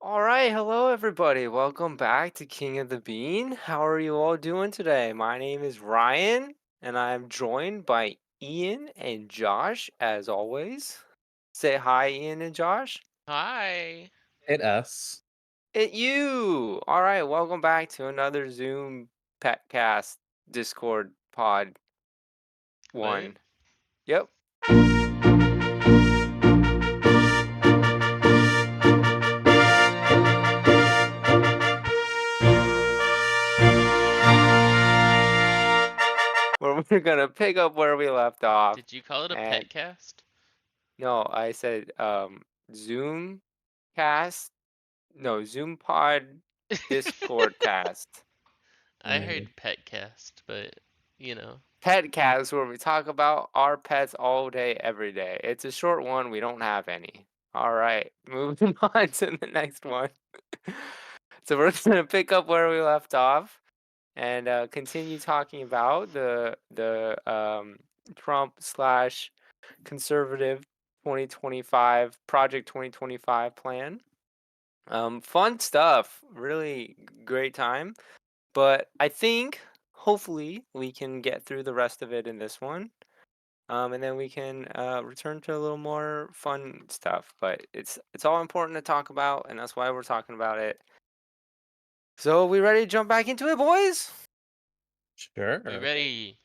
All right, hello everybody. Welcome back to King of the Bean. How are you all doing today? My name is Ryan, and I'm joined by Ian and Josh as always. Say hi, Ian and Josh. Hi. Hit us. You. All right, welcome back to another Zoom Petcast Discord pod What? one. Yep. Where we're gonna pick up where we left off. Did you call it a And pet cast? no, I said Zoom cast. No, Zoom pod Discord cast. I Mm, heard pet cast, but you know. Pet cast where we talk about our pets all day, every day. It's a short one. We don't have any. All right, moving on to the next one. So we're gonna pick up where we left off and continue talking about the Trump slash conservative 2025 Project 2025 plan. Fun stuff. Really great time. But I think hopefully we can get through the rest of it in this one. And then we can return to a little more fun stuff. But it's all important to talk about, and that's why we're talking about it. So we ready to jump back into it, boys? We sure. ready?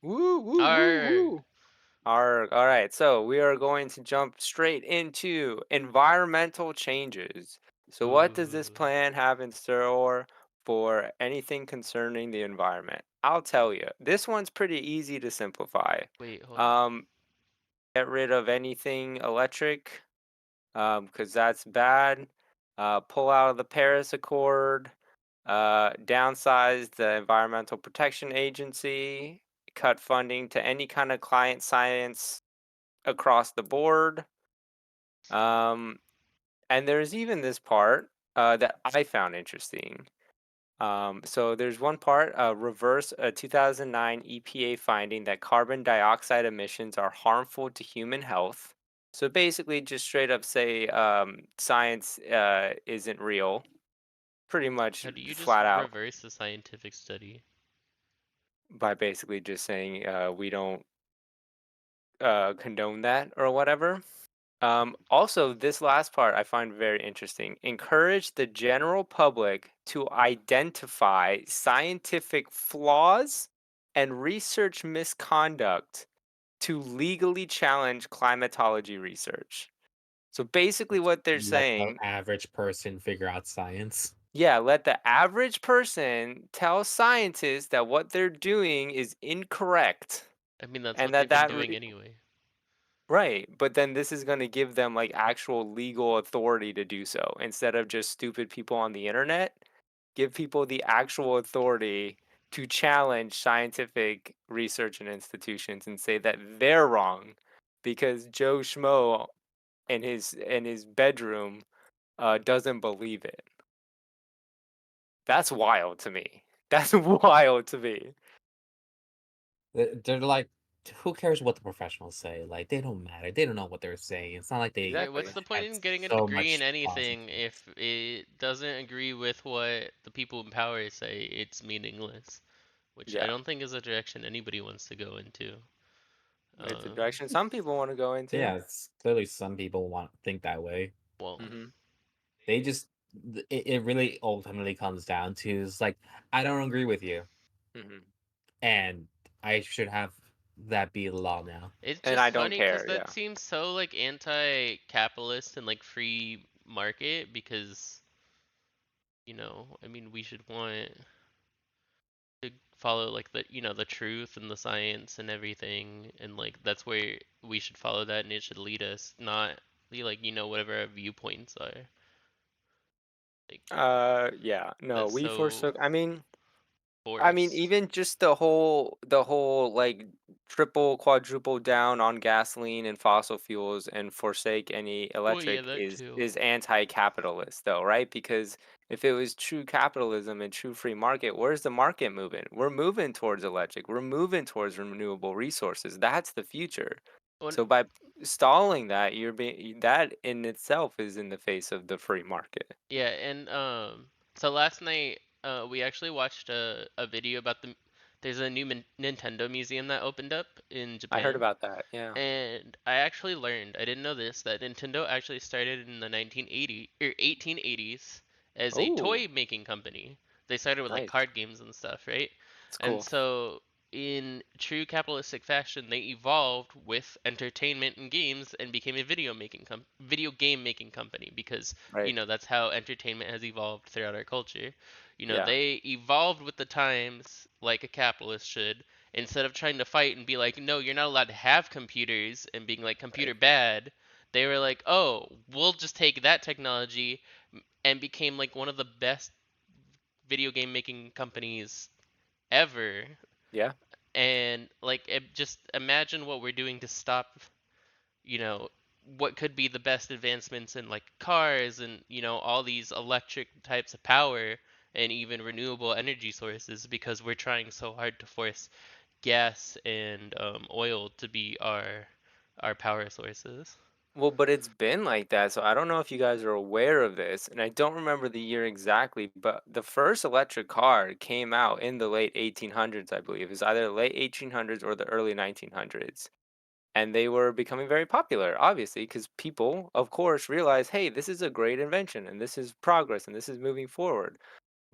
Woo woo woo Arg. woo. All right, so we are going to jump straight into environmental changes. So, what does this Ooh. plan have in store for anything concerning the environment? I'll tell you, this one's pretty easy to simplify. Wait, hold on. Um, get rid of anything electric, because that's bad. Pull out of the Paris Accord. Downsize the Environmental Protection Agency. Cut funding to any kind of client science across the board. Um, and there's even this part that I found interesting. So there's one part, reverse a 2009 EPA finding that carbon dioxide emissions are harmful to human health. So basically, just straight up say science isn't real, pretty much How do you just flat out reverse the scientific study? by basically just saying we don't condone that or whatever. Also, this last part I find very interesting. Encourage the general public to identify scientific flaws and research misconduct to legally challenge climatology research. So basically, what they're Let the saying, average person figure out science. yeah, let the average person tell scientists that what they're doing is incorrect I mean, that's and what they've that been that doing anyway. right, but then this is gonna give them, like, actual legal authority to do so, instead of just stupid people on the internet. Give people the actual authority to challenge scientific research and institutions and say that they're wrong because Joe Schmo in his bedroom, doesn't believe it. That's wild to me. That's wild to me. They're like, who cares what the professionals say? Like, they don't matter. They don't know what they're saying. It's not like they Right, what's Exactly. the point had in getting a so degree in much anything positive. if it doesn't agree with what the people in power say? It's meaningless, which I Yeah. don't think is a direction anybody wants to go into. It's a Um, direction some people wanna go into. Yeah, it's clearly some people want think that way. well, Mhm. They just it really ultimately comes down to is like, I don't agree with you, Mhm. and I should have that be the law now. it's And I just don't funny because care, that yeah. seems so like anti-capitalist and like free market because I mean, we should want to follow like the truth and the science and everything, and like that's where we should follow that, and it should lead us, not be like whatever our viewpoints are. Like Yeah. No, that's we so forsook. I mean, forced. even just the whole like triple, quadruple down on gasoline and fossil fuels and forsake any Well, yeah, electric that is too. is anti-capitalist though, right? Because if it was true capitalism and true free market, where's the market moving? We're moving towards electric. We're moving towards renewable resources. That's the future. Well, So by stalling that, you're being that in itself is in the face of the free market. yeah, and so last night we actually watched a video about there's a new Nintendo museum that opened up in I heard Japan. about that. Yeah. And I actually learned, I didn't know this, that Nintendo actually started in the 1980 or 1880s as a Oh, toy making company. They started with like nice. card games and stuff, right? It's And cool. so in true capitalistic fashion, they evolved with entertainment and games and became a video game making company because, Right. that's how entertainment has evolved throughout our culture. Yeah. They evolved with the times like a capitalist should, instead of trying to fight and be like, no, you're not allowed to have computers and being like Right. computer bad, they were like, oh, we'll just take that technology and became like one of the best video game making companies ever. Yeah. And like, just imagine what we're doing to stop, you know, what could be the best advancements in like cars and, all these electric types of power and even renewable energy sources because we're trying so hard to force gas and oil to be our power sources. Well, but it's been like that, so I don't know if you guys are aware of this, and I don't remember the year exactly, but the first electric car came out in the late 1800s, I believe. It's either the late 1800s or the early 1900s. And they were becoming very popular, obviously, because people, of course, realized, hey, this is a great invention, and this is progress, and this is moving forward.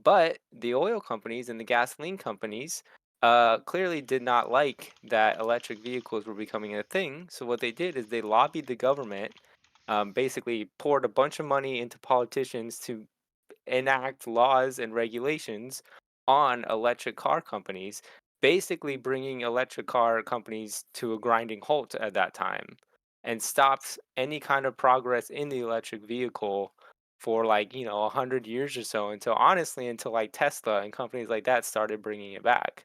But the oil companies and the gasoline companies clearly did not like that electric vehicles were becoming a thing. So what they did is they lobbied the government, basically poured a bunch of money into politicians to enact laws and regulations on electric car companies, basically bringing electric car companies to a grinding halt at that time and stopped any kind of progress in the electric vehicle for like 100 years or so, until honestly until like Tesla and companies like that started bringing it back.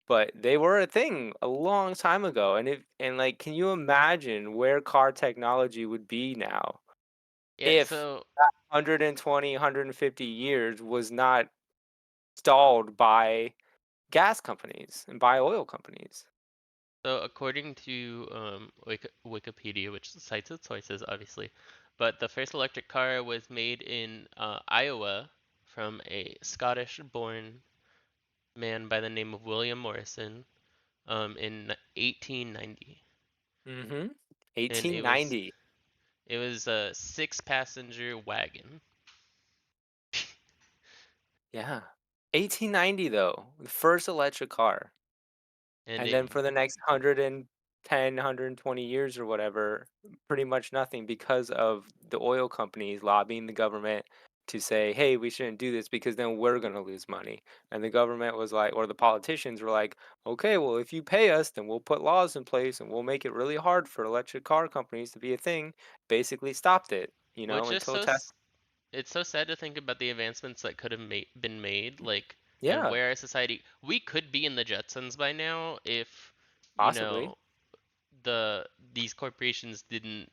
But they were a thing a long time ago, and like, can you imagine where car technology would be now Yeah, if so 120, 150 years was not stalled by gas companies and by oil companies. according to Wikipedia, which cites its sources obviously, but the first electric car was made in Iowa from a Scottish-born man by the name of William Morrison in 1890, Mhm. and it was 1890. it was a six-passenger wagon. Yeah. 1890 though, the first electric car. And And it then for the next 110, 120 years or whatever, pretty much nothing because of the oil companies lobbying the government to say, "Hey, we shouldn't do this because then we're going to lose money." And the government was like, or the politicians were like, "Okay, well, if you pay us, then we'll put laws in place and we'll make it really hard for electric car companies to be a thing." Basically stopped it, which is until Tesla. it's so sad to think about the advancements that could have been made, like, and Yeah, where our society, we could be in the Jetsons by now if, you possibly. know, these corporations didn't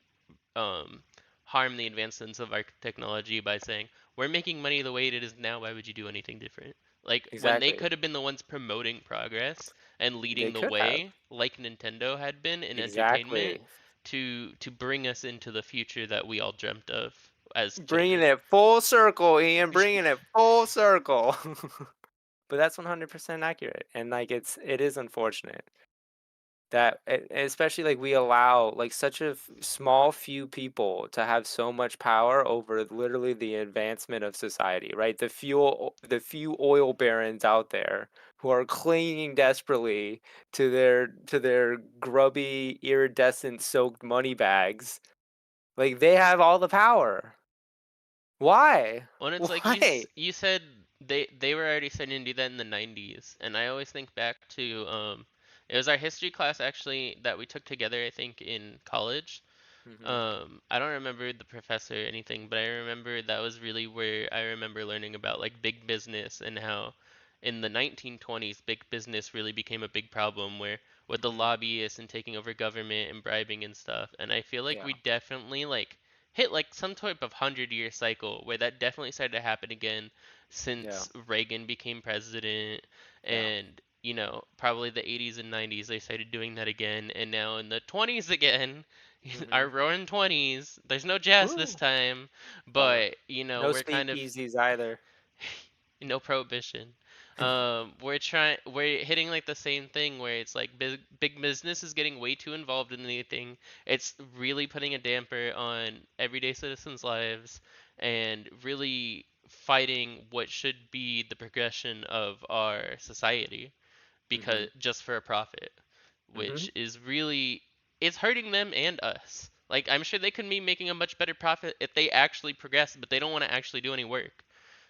um, harm the advancements of our technology by saying, we're making money the way it is now, why would you do anything different? Like, when they Exactly. could have been the ones promoting progress and They leading the could have. way, like Nintendo had been in entertainment, Exactly. to bring us into the future that we all dreamt of as Bringing children. it full circle, Ian, bringing it full circle. But that's 100% accurate, and, like, it is unfortunate that especially, like, we allow, like, such a small few people to have so much power over literally the advancement of society, right? The few oil barons out there who are clinging desperately to their grubby, iridescent-soaked money bags, like, they have all the power. Why? When it's like Why? you said they were already starting to do that in the 90s, and I always think back to it was our history class actually that we took together I think in college. Mhm. I don't remember the professor or anything, but I remember that was really where I remember learning about like big business and how in the 1920s big business really became a big problem where with the Mhm. lobbyists and taking over government and bribing and stuff. And I feel like Yeah. we definitely like hit like some type of 100-year cycle where that definitely started to happen again Yeah. since Reagan became president Yeah. and probably the 80s and 90s, they started doing that again, and now in the 20s again, our Mhm. roaring 20s, there's no jazz this Woo. time, Love it. but No we're kind of speakeasies either. no prohibition. We're hitting like the same thing where it's like big business is getting way too involved in the thing. It's really putting a damper on everyday citizens' lives and really fighting what should be the progression of our society because Mhm. just for a profit, Mhm. which is really it's hurting them and us. Like I'm sure they could be making a much better profit if they actually progress, but they don't want to actually do any work.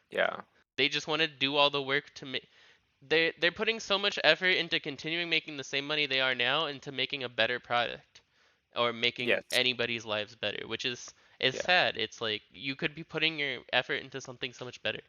Yeah. They just want to do all the work to make. They're putting so much effort into continuing making the same money they are now into making a better product or making Yes. anybody's lives better, which is Yeah. sad. It's like you could be putting your effort into something so much better,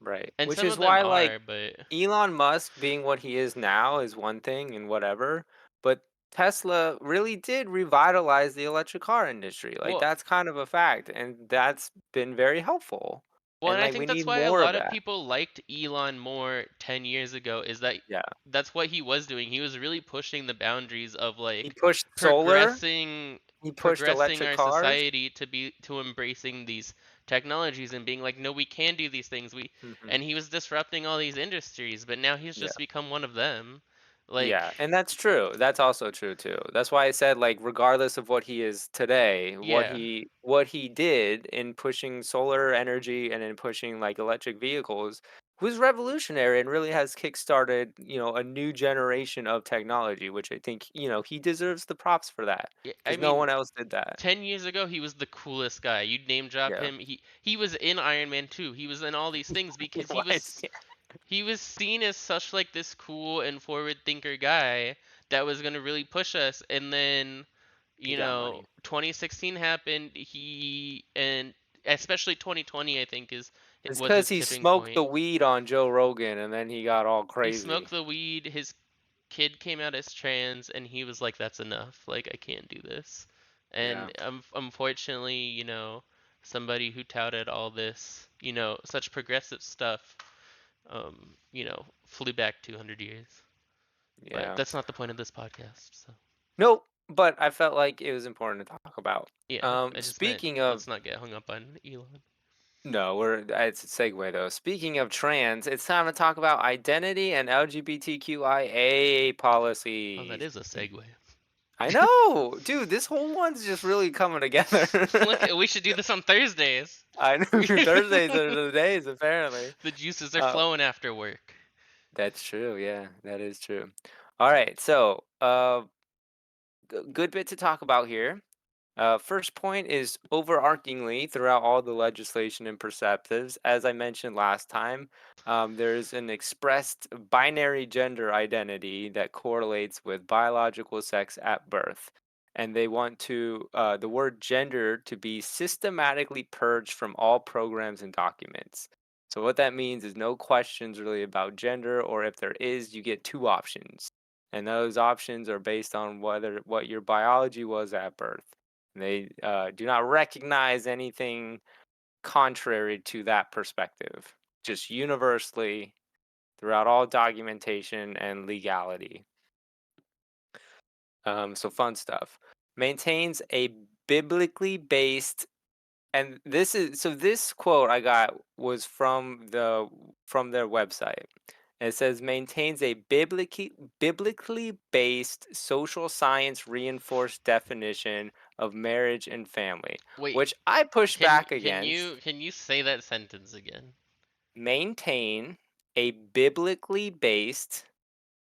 Right. and Which some is of them why, like, are, but Elon Musk being what he is now is one thing and whatever, but Tesla really did revitalize the electric car industry. Like, well, that's kind of a fact, and that's been very helpful. and And I like, we think that's need why a more of lot of that. people liked Elon more 10 years ago is that Yeah. that's what he was doing. He was really pushing the boundaries of He like pushed solar, progressing he pushed progressing electric our cars. society to embracing these technologies and being like, no, we can do these things. Mhm. And he was disrupting all these industries, but now he's Yeah. just become one of them. Like, Yeah, and that's true. That's also true too. That's why I said, like, regardless of what he is today, yeah. what he did in pushing solar energy and in pushing like electric vehicles was revolutionary and really has kickstarted, a new generation of technology, which I think, he deserves the props for that I because no mean, one else did that. 10 years ago he was the coolest guy. You'd name drop Yeah. him. He was in Iron Man 2. He was in all these things He because was. Yeah. he was seen as such like this cool and forward thinker guy that was going to really push us, and then He got money. 2016 happened, he and especially 2020 I think is It's was because his he tipping smoked the point. weed on Joe Rogan and then he got all He smoked crazy. the weed, his kid came out as trans, and he was like, that's enough, like I can't do this. Yeah. And unfortunately, somebody who touted all this, such progressive stuff, flew back 200 years. But Yeah. that's not the point of this podcast. So Nope, but I felt like it was important to talk about. yeah, I just meant Speaking of let's not get hung up on Elon. no, it's a segue though. Speaking of trans, it's time to talk about identity and LGBTQIA Oh, that policies. is a segue. I know, dude. This whole one's just really coming together. Look, we should do this on Thursdays. I know Thursdays are the days, apparently. The juices are Uh, flowing after work. that's true. Yeah, that is true. All right, so good bit to talk about here. First point is overarchingly throughout all the legislation and perceptives, as I mentioned last time, there's an expressed binary gender identity that correlates with biological sex at birth. And they want the word gender to be systematically purged from all programs and documents. So, what that means is no questions really about gender, or if there is, you get two options. And those options are based on what your biology was at birth. They do not recognize anything contrary to that perspective, just universally throughout all documentation and legality. So, fun stuff. Maintains a biblically based, and this quote I got was from their website. It says maintains a biblically based social science reinforced definition of marriage and family, Wait, which I push can back can against. you can you say that sentence again? Maintain a biblically based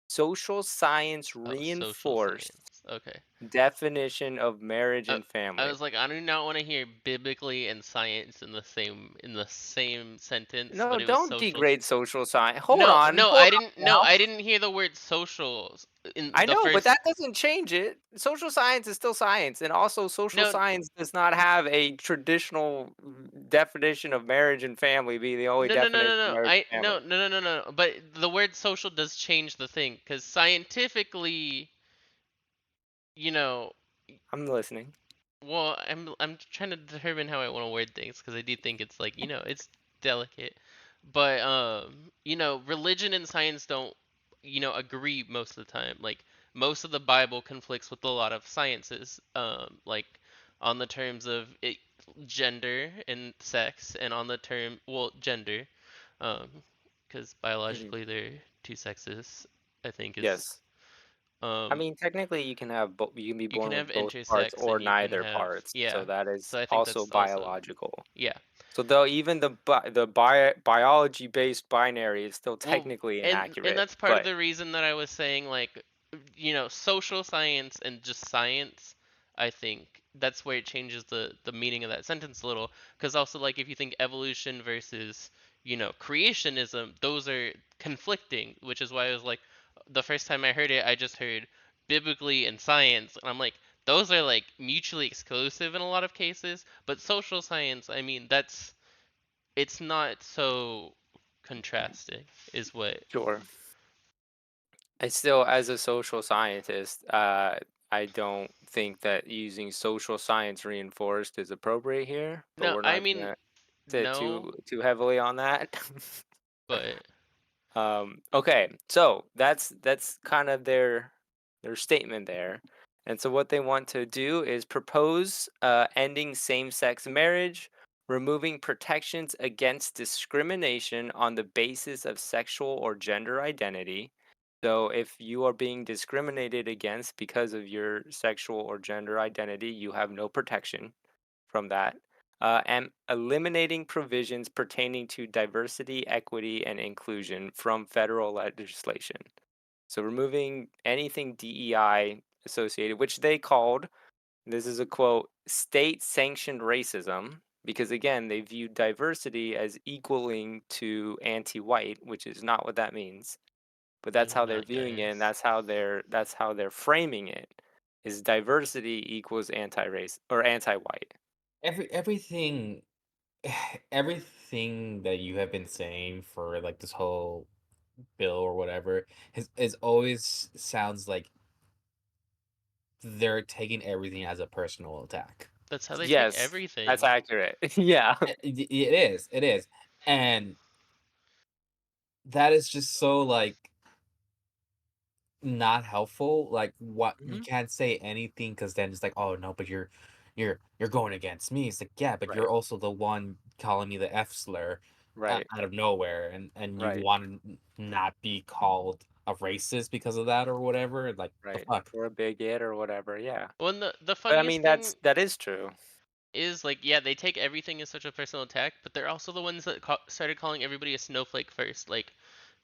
social science Oh, social reinforced science. Okay. definition of marriage I, and I family. was like, I do not want to hear biblically and science in the same sentence, No, but it was don't social. degrade social science. No, no, Hold I on didn't. No, now. I didn't hear the word social in I the know, but first. that doesn't change it. Social science is still science, and also social No, science does not have a traditional definition of marriage and family be the only no, no, no, no, definition of no. marriage I and family. no, no, no, no, no. But the word social does change the thing, because scientifically, you know, I'm listening. well, I'm trying to determine how I want to word things, because I do think it's it's delicate, but religion and science don't agree most of the time. Like most of the Bible conflicts with a lot of sciences, like on the terms of gender and sex, and on the term, well, gender, um, because Mhm. biologically they're two sexes. I think is Yes. I um mean, technically, you can have you can be you can born have with both parts intersex or and you can neither have, parts, yeah. so that is So I think also that's also, biological. yeah. So though even the biology-based binary is still Well, technically and inaccurate, that's part of but the reason that I was saying, like, social science and just science. I think that's where it changes the meaning of that sentence a little. Because also, like, if you think evolution versus creationism, those are conflicting. Which is why I was like, the first time I heard it, I just heard biblically and science, and I'm like, those are like mutually exclusive in a lot of cases. But social science, I mean, it's not so contrasting, is what. sure. I still, as a social scientist, I don't think that using social science reinforced is appropriate here, but No, we're I not mean, gonna sit no, too heavily on that. but Okay, so that's kind of their statement there. And so what they want to do is propose ending same-sex marriage, removing protections against discrimination on the basis of sexual or gender identity. So if you are being discriminated against because of your sexual or gender identity, you have no protection from that, and eliminating provisions pertaining to diversity, equity, and inclusion from federal legislation. So removing anything DEI associated, which they called, this is a quote, state sanctioned racism, because again, they view diversity as equaling to anti white, which is not what that means. But that's maybe how they're not, viewing it, and guys. that's how they're framing it is diversity equals anti-race or anti-white. Everything everything that you have been saying for like this whole bill or whatever is always sounds like they're taking everything as a personal attack. That's how they take Yes, that's everything. accurate. Yeah. It is, and that is just so like not helpful. Like what you Mhm. can't say anything because then it's like, oh no, but you're going against me. It's like, yeah, but you're Right, also the one calling me the F slur right, out of nowhere, and you right, want to not be called a racist because of that or whatever. Like the right. fuck. For a bigot or whatever, yeah. Well, and the But I funniest mean, thing that is true. is, like, yeah, they take everything as such a personal attack, but they're also the ones that started calling everybody a snowflake first. Like,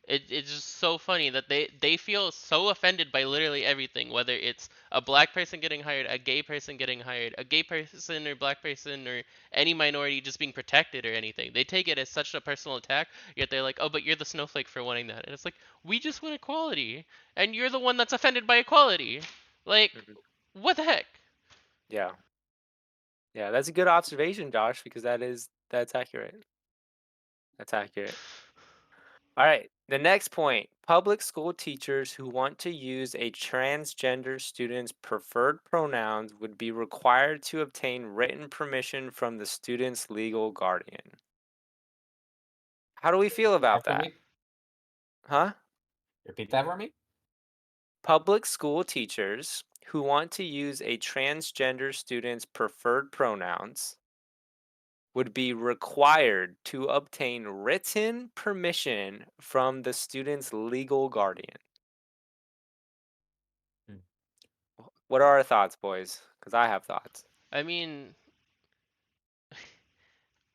it's just so funny that they feel so offended by literally everything, whether it's a black person getting hired, a gay person getting hired, a gay person or black person or any minority just being protected or anything. They take it as such a personal attack, yet they're like, oh, but you're the snowflake for wanting that. And it's like, we just want equality, and you're the one that's offended by equality. Like, Mhm. what the heck? Yeah, yeah. That's a good observation, Josh, because that's accurate. That's accurate. All right. The next point, public school teachers who want to use a transgender student's preferred pronouns would be required to obtain written permission from the student's legal guardian. How do we feel Repeat about that for that? me. Huh? Repeat that for me. Public school teachers who want to use a transgender student's preferred pronouns would be required to obtain written permission from the student's legal guardian. Hmm. What are our thoughts, boys? Because I have thoughts. I mean,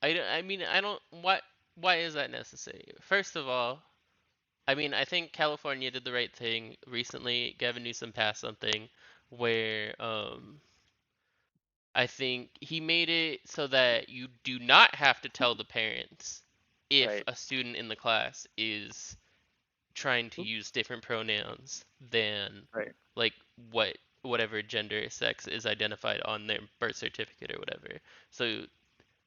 I mean, I don't. Why is that necessary? First of all, I mean, I think California did the right thing recently. Gavin Newsom passed something where I think he made it so that you do not have to tell the parents if Right. a student in the class is trying to Oop, use different pronouns than right. like whatever gender sex is identified on their birth certificate or whatever. So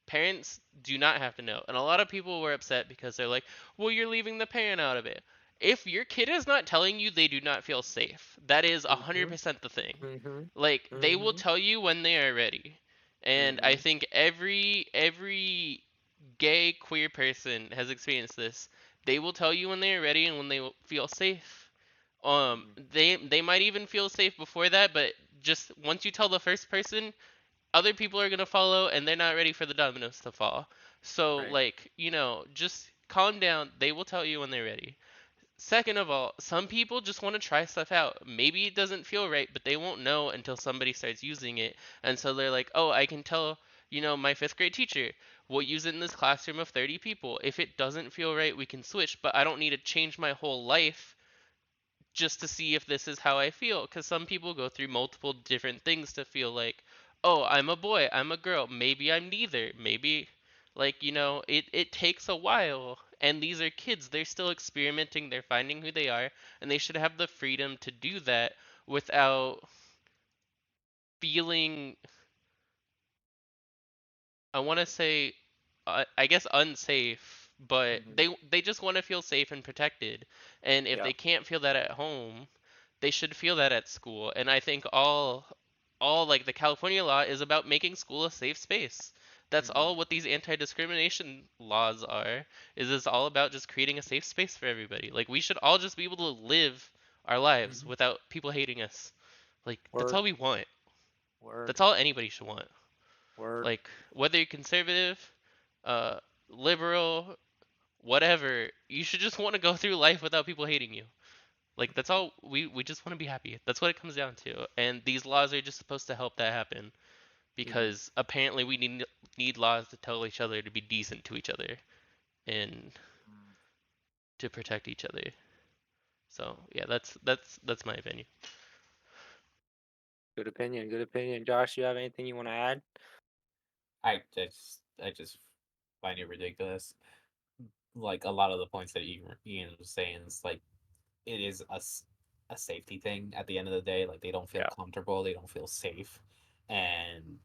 parents do not have to know. And a lot of people were upset because they're like, well, you're leaving the parent out of it. If your kid is not telling you they do not feel safe, that is Mm-hmm. 100% the thing. Mm-hmm. Like, they will Mm-hmm. tell you when they are ready. And I Mm-hmm. think every gay queer person has experienced this. They will tell you when they are ready and when they feel safe. Mhm. They might even feel safe before that, but just once you tell the first person, other people are gonna follow, and they're not ready for the dominoes to fall. So Right. like, just calm down. They will tell you when they're ready. Second of all, some people just want to try stuff out. Maybe it doesn't feel right, but they won't know until somebody starts using it. And so they're like, oh, I can tell, my fifth grade teacher, we'll use it in this classroom of 30 people. If it doesn't feel right, we can switch, but I don't need to change my whole life just to see if this is how I feel. Because some people go through multiple different things to feel like, oh, I'm a boy, I'm a girl, maybe I'm neither, maybe, like, it takes a while. And these are kids, they're still experimenting, they're finding who they are, and they should have the freedom to do that without feeling, I want to say, I guess unsafe, but Mhm. they just want to feel safe and protected. And if Yeah. they can't feel that at home, they should feel that at school. And I think all like the California law is about making school a safe space. That's Mhm. all what these anti-discrimination laws are. Is it's all about just creating a safe space for everybody. Like we should all just be able to live our lives Mhm. without people hating us. Like that's Word. all we want. Word. That's all anybody should want. Word. Like whether you're conservative, uh, liberal, whatever, you should just want to go through life without people hating you. Like that's all we just want to be happy. That's what it comes down to. And these laws are just supposed to help that happen Mhm. because apparently we need laws to tell each other to be decent to each other and Mm. to protect each other. So, yeah, that's my opinion. Good opinion. Good opinion. Josh, you have anything you want to add? I just find it ridiculous. Like a lot of the points that Ian was saying is like it is a safety thing at the end of the day. Like they don't feel Yeah. comfortable, they don't feel safe, and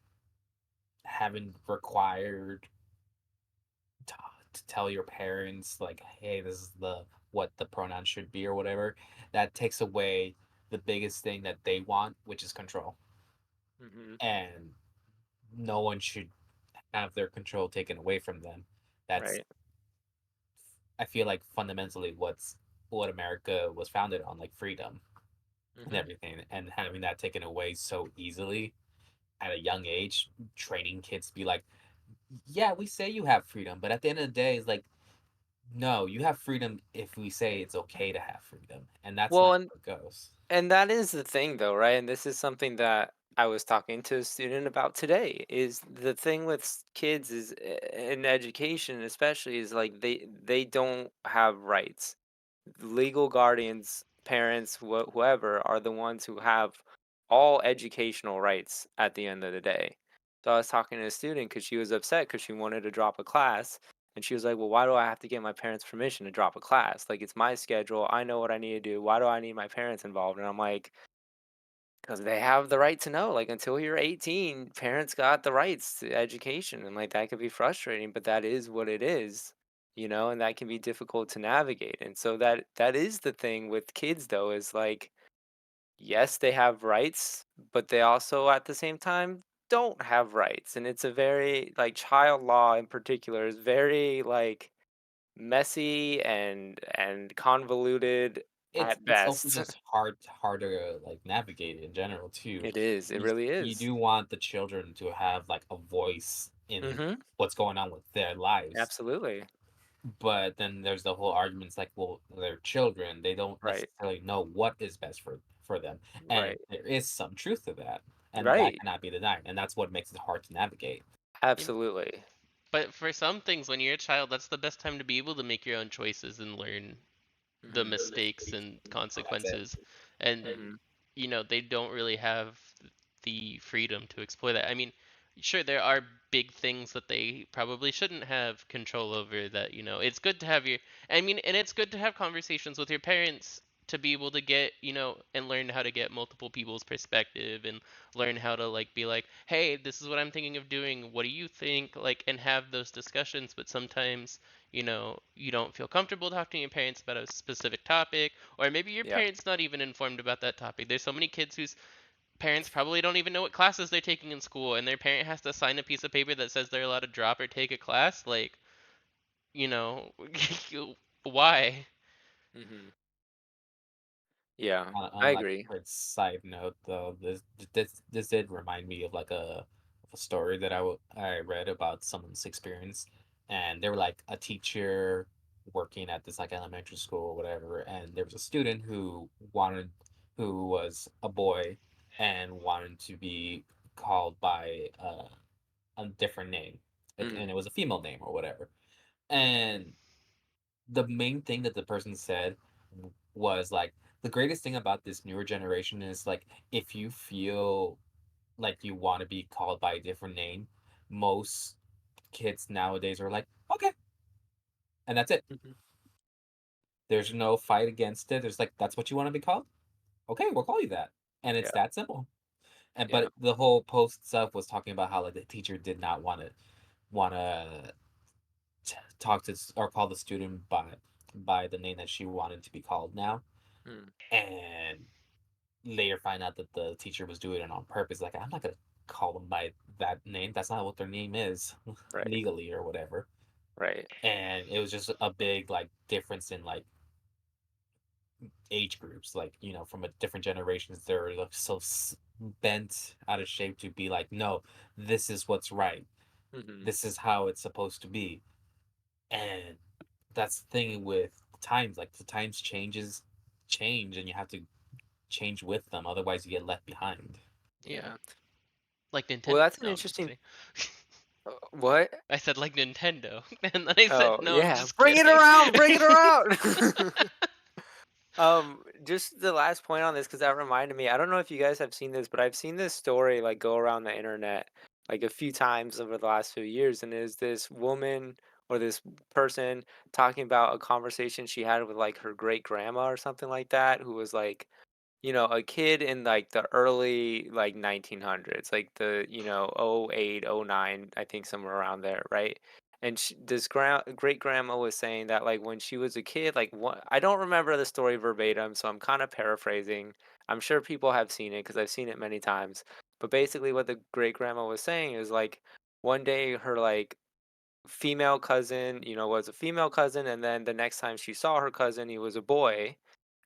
having required to, to tell your parents like, hey, this is the what the pronoun should be or whatever. That takes away the biggest thing that they want, which is control, Mhm. and no one should have their control taken away from them. That's Right. I feel like fundamentally what America was founded on, like freedom and Mhm. everything, and having that taken away so easily at a young age, training kids to be like, yeah, we say you have freedom, but at the end of the day, it's like, no, you have freedom if we say it's okay to have freedom, and that's not Well, how it goes. and that is the thing though, right? And this is something that I was talking to a student about today is the thing with kids is in education especially is like they don't have rights. Legal guardians, parents, whoever are the ones who have all educational rights at the end of the day. So I was talking to a student because she was upset because she wanted to drop a class. And she was like, well, why do I have to get my parents' permission to drop a class? Like, it's my schedule. I know what I need to do. Why do I need my parents involved? And I'm like, because they have the right to know. Like, until you're 18, parents got the rights to education. And, like, that could be frustrating, but that is what it is, and that can be difficult to navigate. And so that is the thing with kids, though, is like, yes, they have rights, but they also at the same time don't have rights. And it's a very like child law in particular is very like messy and convoluted at It's also best. just harder to like navigate in general too. It is. It really You is. do want the children to have like a voice in Mhm. what's going on with their lives. Absolutely. But then there's the whole arguments like, well, they're children. They don't Right. necessarily know what is best for them. And Right. there is some truth to that. And that Right. cannot be denied. And that's what makes it hard to navigate. Yeah, Absolutely. but for some things, when you're a child, that's the best time to be able to make your own choices and learn the Mhm. mistakes and That's it. consequences. And Mhm. they don't really have the freedom to explore that. I mean, sure, there are big things that they probably shouldn't have control over that, it's good to have and it's good to have conversations with your parents to be able to get, and learn how to get multiple people's perspective and learn how to like be like, "Hey, this is what I'm thinking of doing. What do you think?" Like and have those discussions, but sometimes you don't feel comfortable talking to your parents about a specific topic, or maybe your Yep. parents not even informed about that topic. There's so many kids whose parents probably don't even know what classes they're taking in school, and their parent has to sign a piece of paper that says they're allowed to drop or take a class. Like, you know, why? Mhm. Yeah, On I like agree. a quick side note, though, this did remind me of like a story that I read about someone's experience, and they were like a teacher working at this like elementary school or whatever, and there was a student who was a boy and wanted to be called by a different name, Mm, and it was a female name or whatever, and the main thing that the person said was like the greatest thing about this newer generation is like if you feel like you want to be called by a different name, most kids nowadays are like, okay, and that's it. mhm. There's no fight against it. There's like, that's what you want to be called? Okay, we'll call you that. And it's Yeah, that simple. And yeah, but the whole post itself was talking about how like the teacher did not want to talk to or call the student by the name that she wanted to be called now. mm, And later find out that the teacher was doing it on purpose. Like, I'm not gonna call them by that name. That's not what their name is right, legally or whatever. right. And it was just a big like difference in like age groups. Like from a different generations, they're like so bent out of shape to be like, no, this is what's right. Mhm. This is how it's supposed to be. And that's the thing with times. Like the times change, and you have to change with them. Otherwise, you get left behind. Yeah. Yeah. Like Well, Nintendo. that's an No, I'm just interesting kidding. what? I said like Nintendo, and then I said Oh, no, I'm yeah. just Bring it kidding. around, bring it around! Just the last point on this, because that reminded me, I don't know if you guys have seen this, but I've seen this story, like, go around the internet, like, a few times over the last few years, and is this woman or this person talking about a conversation she had with, like, her great-grandma or something like that, who was, like, a kid in, like, the early, like, 1900s, like, oh 08, oh 09, I think somewhere around there, right? And this great-grandma was saying that, like, when she was a kid, like, what I don't remember the story verbatim, so I'm kinda paraphrasing. I'm sure people have seen it because 'cause I've seen it many times. But basically what the great-grandma was saying is, like, one day her, like, female cousin, was a female cousin, and then the next time she saw her cousin, he was a boy,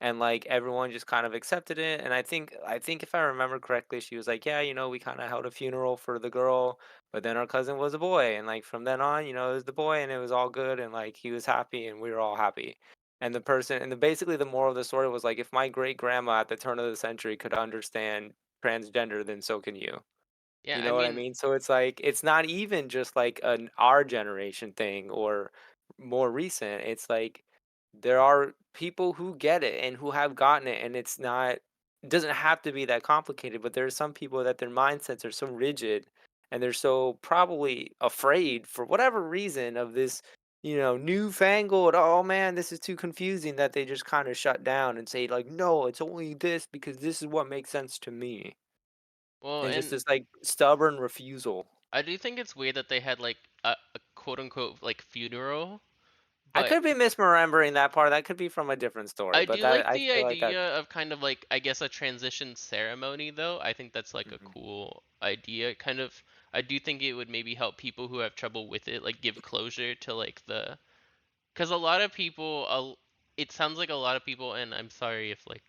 and like everyone just kind of accepted it. And I think if I remember correctly, she was like, yeah, we kind of held a funeral for the girl, but then our cousin was a boy, and like from then on, it was the boy, and it was all good, and like he was happy, and we were all happy. Basically the moral of the story was like, if my great grandma at the turn of the century could understand transgender, then so can you. Yeah, You I know what I mean, mean? So it's like it's not even just like an our generation thing or more recent. It's like there are people who get it and who have gotten it, and it doesn't have to be that complicated, but there are some people that their mindsets are so rigid and they're so probably afraid for whatever reason of this, newfangled, oh man, this is too confusing, that they just kind of shut down and say like, no, it's only this because this is what makes sense to me. well, And just and this, like, stubborn refusal. I do think it's weird that they had like a quote unquote like funeral, I but could be misremembering that part, that could be from a different story, I but do that like I the feel like that idea of kind of like I guess a transition ceremony though. I think that's like a mhm, cool idea. Kind of I do think it would maybe help people who have trouble with it like give closure to like the because a lot of people it sounds like a lot of people and I'm sorry if like,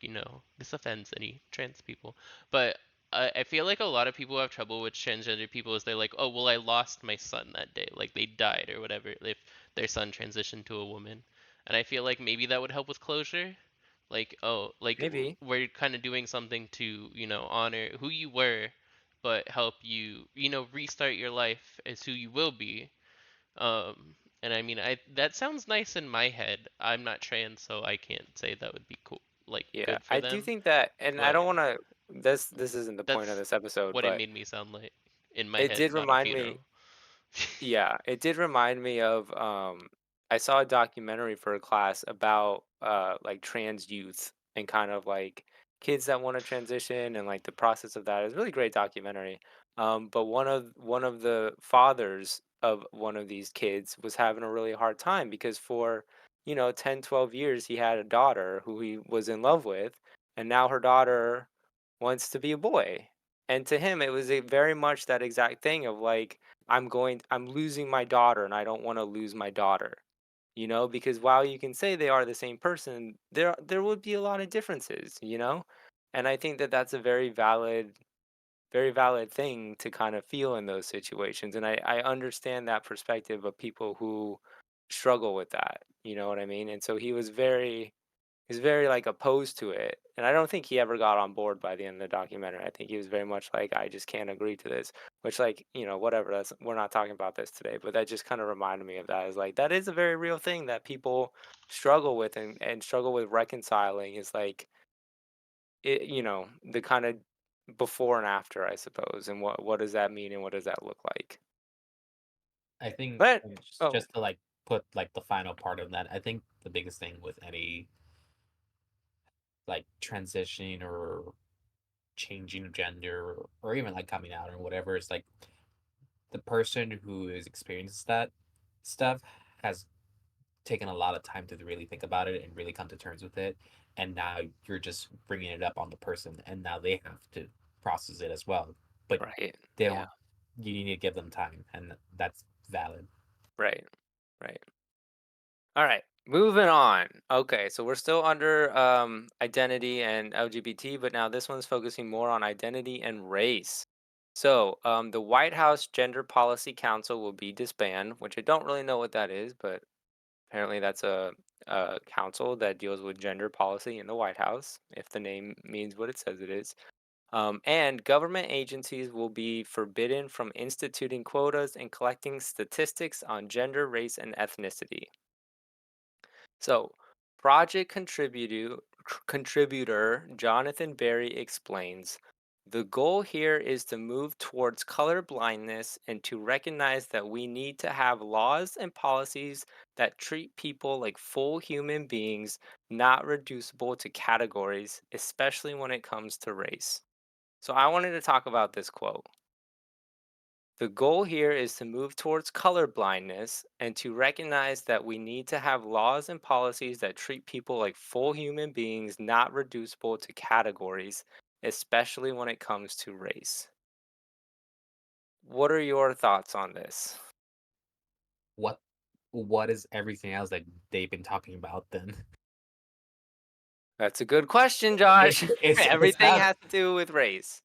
this offends any trans people, but I feel like a lot of people have trouble with transgender people is they're like, "Oh, well I lost my son that day." Like they died or whatever if their son transitioned to a woman. And I feel like maybe that would help with closure. Like, oh, like maybe. we're kind of doing something to, honor who you were, but help you, restart your life as who you will be. And I mean, I that sounds nice in my head. I'm not trans, so I can't say that would be cool, like Yeah, good for I do them. think that, and I But don't wanna this isn't the point of that's this episode, what it but made me sound like in my it head, did not a remind me funeral. yeah, it did remind me of, I saw a documentary for a class about, like, trans youth and kind of, like, kids that wanna transition and, like, the process of that. It's a really great documentary. But one of the fathers of one of these kids was having a really hard time because for, 10, 12 years, he had a daughter who he was in love with, and now her daughter wants to be a boy. And to him, it was a very much that exact thing of, like, I'm losing my daughter and I don't want to lose my daughter. you know, because while you can say they are the same person, there would be a lot of differences, you know? And I think that that's a very valid thing to kind of feel in those situations. And I understand that perspective of people who struggle with that. You know what I mean? And so he's very like opposed to it. And I don't think he ever got on board by the end of the documentary. I think he was very much like, I just can't agree to this. Which like, you know, whatever, that's we're not talking about this today. But that just kind of reminded me of that. Is like that is a very real thing that people struggle with and struggle with reconciling is like it, you know, the kind of before and after, I suppose, and what does that mean and what does that look like? I think But oh, just to like put like the final part of that, I think the biggest thing with any like transitioning or changing of gender or even like coming out or whatever is like the person who is experiences that stuff has taken a lot of time to really think about it and really come to terms with it, and now you're just bringing it up on the person and now they have to process it as well, but right, they yeah, don't. You need to give them time, and that's valid. right, right. All right, moving on. Okay, so we're still under identity and LGBT, but now this one's focusing more on identity and race. So, the White House Gender Policy Council will be disbanded, which I don't really know what that is, but apparently that's a council that deals with gender policy in the White House, if the name means what it says it is. And government agencies will be forbidden from instituting quotas and collecting statistics on gender, race, and ethnicity. So, contributor Jonathan Berry explains the goal here is to move towards color blindness and to recognize that we need to have laws and policies that treat people like full human beings, not reducible to categories, especially when it comes to race. So, I wanted to talk about this quote. The goal here is to move towards color blindness and to recognize that we need to have laws and policies that treat people like full human beings, not reducible to categories, especially when it comes to race. What are your thoughts on this? what what is everything else that they've been talking about then? That's a good question, Josh. It's Everything have has to do with race.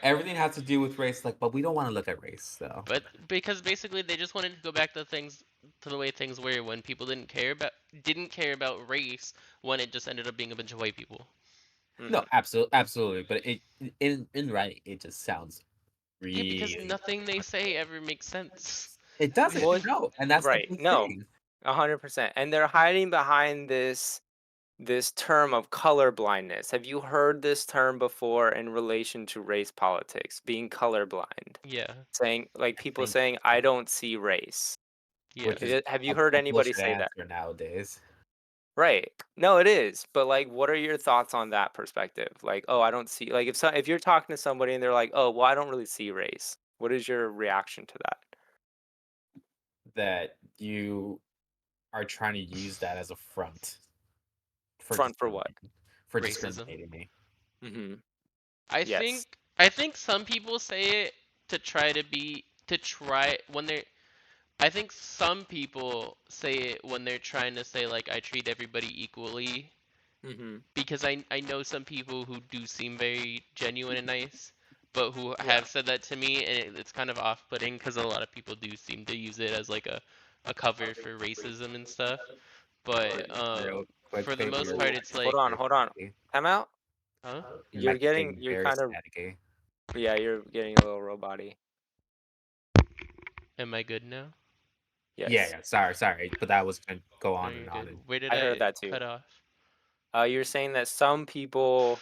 everything has to do with race, like, but we don't want to look at race though. But because basically they just wanted to go back to things to the way things were when people didn't care about race when it just ended up being a bunch of white people. No, Hmm. absolutely, but it in right, it just sounds Yeah, because really nothing they say ever makes sense. it doesn't, Well, no, and that's the right. big No, thing. 100%. And they're hiding behind this term of color blindness. Have you heard this term before in relation to race politics, being colorblind? Yeah. Saying like I people think saying, "I don't see race." Yeah. which is Have you heard a anybody bullshit say that? answer nowadays. Right. No, it is. But like, what are your thoughts on that perspective? Like, oh, I don't see. Like, if you're talking to somebody and they're like, "Oh, well, I don't really see race." What is your reaction to that? That you are trying to use that as a front for Front for what? Racism. discriminating me. Mm-hmm. I Yes. think I think some people say it to try to be to try when they're I think some people say it when they're trying to say like I treat everybody equally Mm-hmm. because I know some people who do seem very genuine and nice, but who Yeah. have said that to me, and it's kind of off-putting because a lot of people do seem to use it as like a cover for racism and stuff. But Real quick, for the baby, most your Ooh. part, mic it's is Hold like, on. very Hold on. staticky. Time out. huh? Your mic is getting You're very kind of, staticky. yeah, you're getting a little robot-y. Am I good now? Yeah, Yes. yeah. Sorry, but that was gonna go No, on you're and good. on. And Where did I heard I that too. cut off? You're saying that some people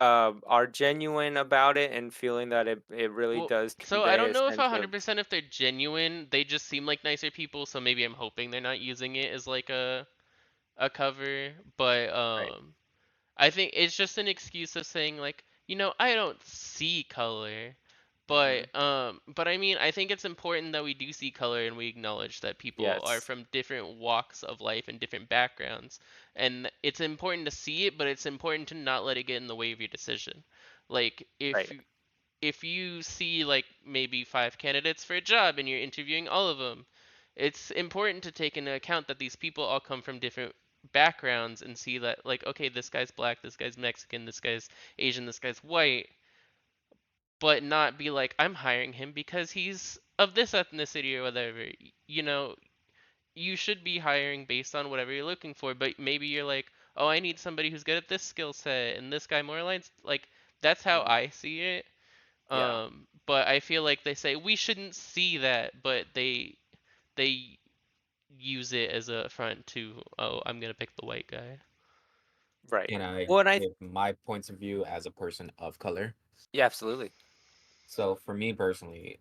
are genuine about it and feeling that it really Well, does so I convey don't a know if sense of 100% if they're genuine. They just seem like nicer people, so maybe I'm hoping they're not using it as like a cover, but right. I think it's just an excuse of saying like, I don't see color. Hmm. But I mean, I think it's important that we do see color and we acknowledge that people are Yes. from different walks of life and different backgrounds. And it's important to see it, but it's important to not let it get in the way of your decision. Like Right. if you see like maybe 5 candidates for a job and you're interviewing all of them, it's important to take into account that these people all come from different backgrounds and see that, like, okay, this guy's black, this guy's Mexican, this guy's Asian, this guy's white, but not be like, I'm hiring him because he's of this ethnicity or whatever. You know, you should be hiring based on whatever you're looking for, but maybe you're like, oh, I need somebody who's good at this skill set and this guy more aligns. Like, that's how Mhm. I see it. Yeah. But I feel like they say we shouldn't see that, but they use it as a front to, oh, I'm gonna pick the white guy. Right. Can I Well, and I give my points of view as a person of color? yeah, absolutely. So for me personally,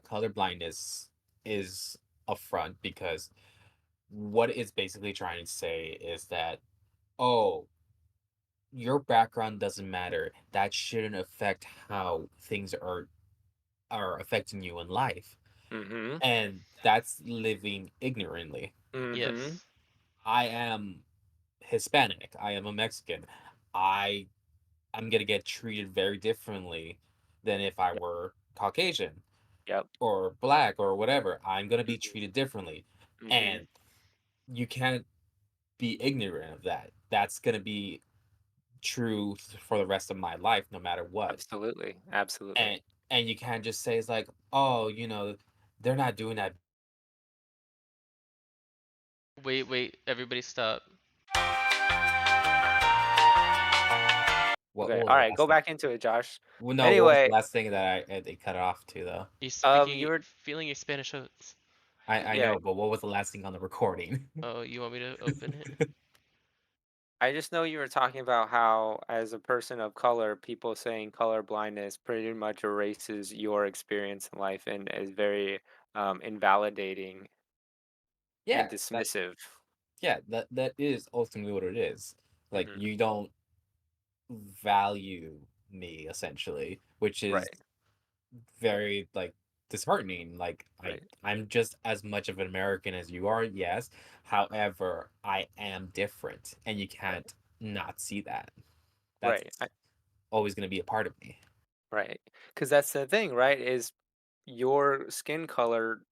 color blindness is a front because what it's basically trying to say is that, oh, your background doesn't matter. That shouldn't affect how things are affecting you in life. Mhm. And that's living ignorantly. Mhm. Yes. I am Hispanic. I am a Mexican. I I'm gonna get treated very differently than if I Yep. were Caucasian Yep. or black or whatever. I'm gonna be Mhm. treated differently. Mhm. And you can't be ignorant of that. That's gonna be true for the rest of my life, no matter what. Absolutely. Absolutely. And you can't just say it's like, oh, they're not doing that. Wait, everybody stop. What Okay. was All the right. last Go thing? back into it, Josh. Well, no, what was the Anyway, last thing that they cut off to though? You're speaking, you were feeling your Spanish oats. I yeah. know, but what was the last thing on the recording? Oh, you want me to open it? I just know you were talking about how, as a person of color, people saying color blindness pretty much erases your experience in life and is very invalidating and Yeah, dismissive. that is ultimately what it is. Like Hmm. you don't value me essentially, which is Right. very like disheartening. Like Right. I'm just as much of an American as you are, yes. However, I am different, and you Right. can't not see that. That's Right. always going to be a part of me. Right. Because that's the thing, right? Is your skin color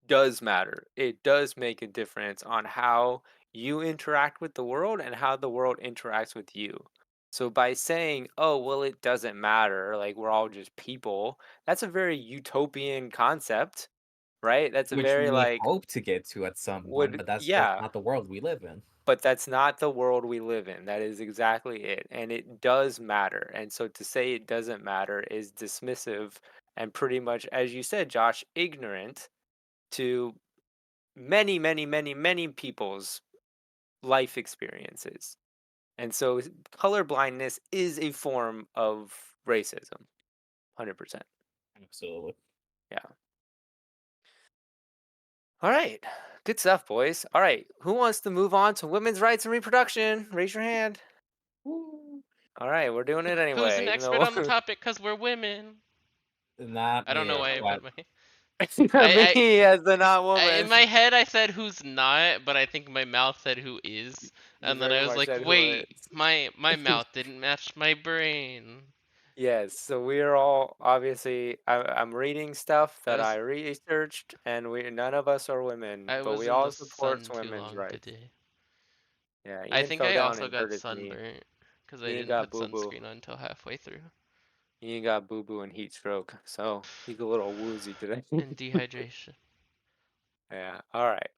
does matter. It does make a difference on how you interact with the world and how the world interacts with you. So by saying, "Oh, well, it doesn't matter, like we're all just people," that's a very utopian concept, right? That's a Which very we like hope to get to at some point, would but that's just yeah, not the world we live in. but that's not the world we live in. That is exactly it. And it does matter. And so to say it doesn't matter is dismissive and pretty much, as you said, Josh, ignorant to many, many, many, many people's life experiences. And so color blindness is a form of racism. 100%. Absolutely. Yeah. All right. Good stuff, boys. All right. Who wants to move on to women's rights and reproduction? Raise your hand. Woo. All right. We're doing it Who's anyway, an even expert though on the topic? Cause we're women. Not I don't know me, why I but put my. I, me as the not in woman. my head I said who's not, but I think my mouth said who is, You and then I very was much like, said who wait, is. my mouth didn't match my brain. Yes, so we are all obviously. I'm reading stuff I that I was researched, and we none of us are women, I but was we in all the support sun too women's long rights. today. Yeah, I Ian think fell I down also and got hurt his knee. sunburnt because I Ian didn't got put boo boo. sunscreen on until halfway through. Ian got boo boo and heat stroke, so he's a little woozy today. And dehydration. Yeah. All right.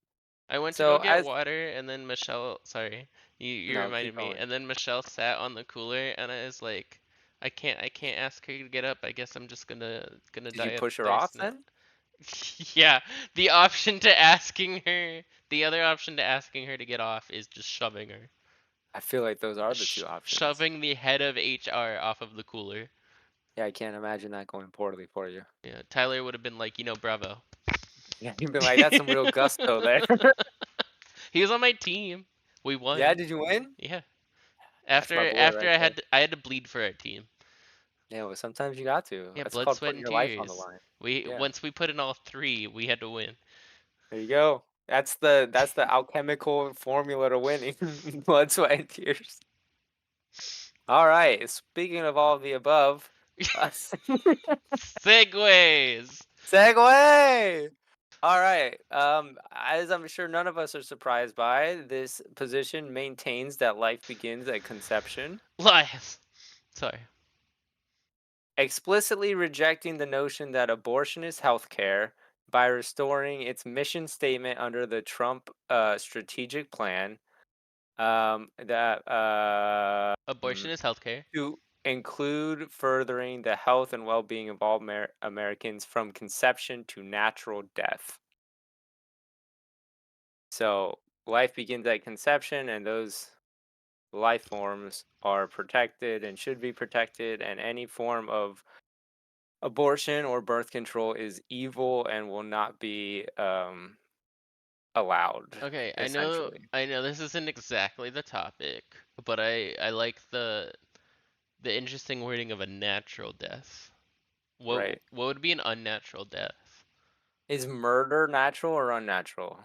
I went to So go get as water, and then Michelle, sorry, you no, keep reminded me, going. and then Michelle sat on the cooler, and I was like, I can't ask her to get up. I guess I'm just gonna Did you die push her upstairs off now. then? Yeah, the option to asking her, the other option to asking her to get off is just shoving her. I feel like those are the two options. Shoving the head of HR off of the cooler. Yeah, I can't imagine that going poorly for you. Yeah, Tyler would have been like, bravo. Yeah, you've been like, that's some real gusto there. He was on my team. We Yeah, won. did you win? Yeah. That's my After boy after right there. I had to bleed for our team. Yeah, well, sometimes you got to. Yeah, That's blood, called sweat, putting and your life on the tears. line. We Yeah, once we put in all three, we had to win. there you go. That's the alchemical formula to winning. Blood, sweat, and tears. All right. Speaking of all of the above, Segways. segue. All right. As I'm sure none of us are surprised by, this position maintains that life begins at conception, Lies. Sorry. explicitly rejecting the notion that abortion is healthcare by restoring its mission statement under the Trump strategic plan that Abortion is healthcare. to include furthering the health and well-being of all Americans from conception to natural death. So life begins at conception, and those life forms are protected and should be protected, and any form of abortion or birth control is evil and will not be allowed, Okay, essentially. I know this isn't exactly the topic, but I like the interesting wording of a natural death. Right. What would be an unnatural death? Is murder natural or unnatural?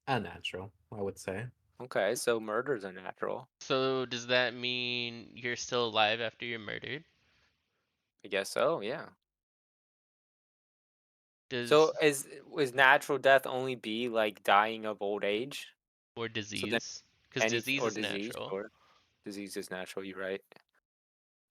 Unnatural, I would say. Okay, so murder's unnatural. So does that mean you're still alive after you're murdered? I guess so, yeah. So Does is natural death only be like dying of old age? or So then disease? Because any disease or is disease, natural. or disease is natural, you're right.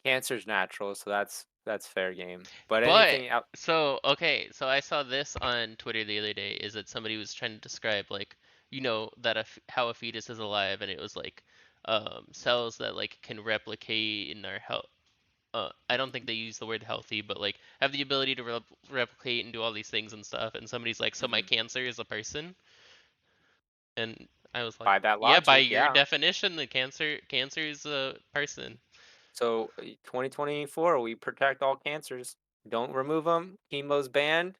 Cancer's natural, so that's fair game. But But anything out so okay, so I saw this on Twitter the other day. Is that somebody was trying to describe like that how a fetus is alive, and it was like cells that like can replicate in our health. I don't think they use the word healthy, but like have the ability to replicate and do all these things and stuff. And somebody's like, so my mhm. cancer is a person, and I was like, By that yeah, by logic, your yeah. definition, the cancer is a person. So 2024, we protect all cancers. Don't remove them. Chemo's banned.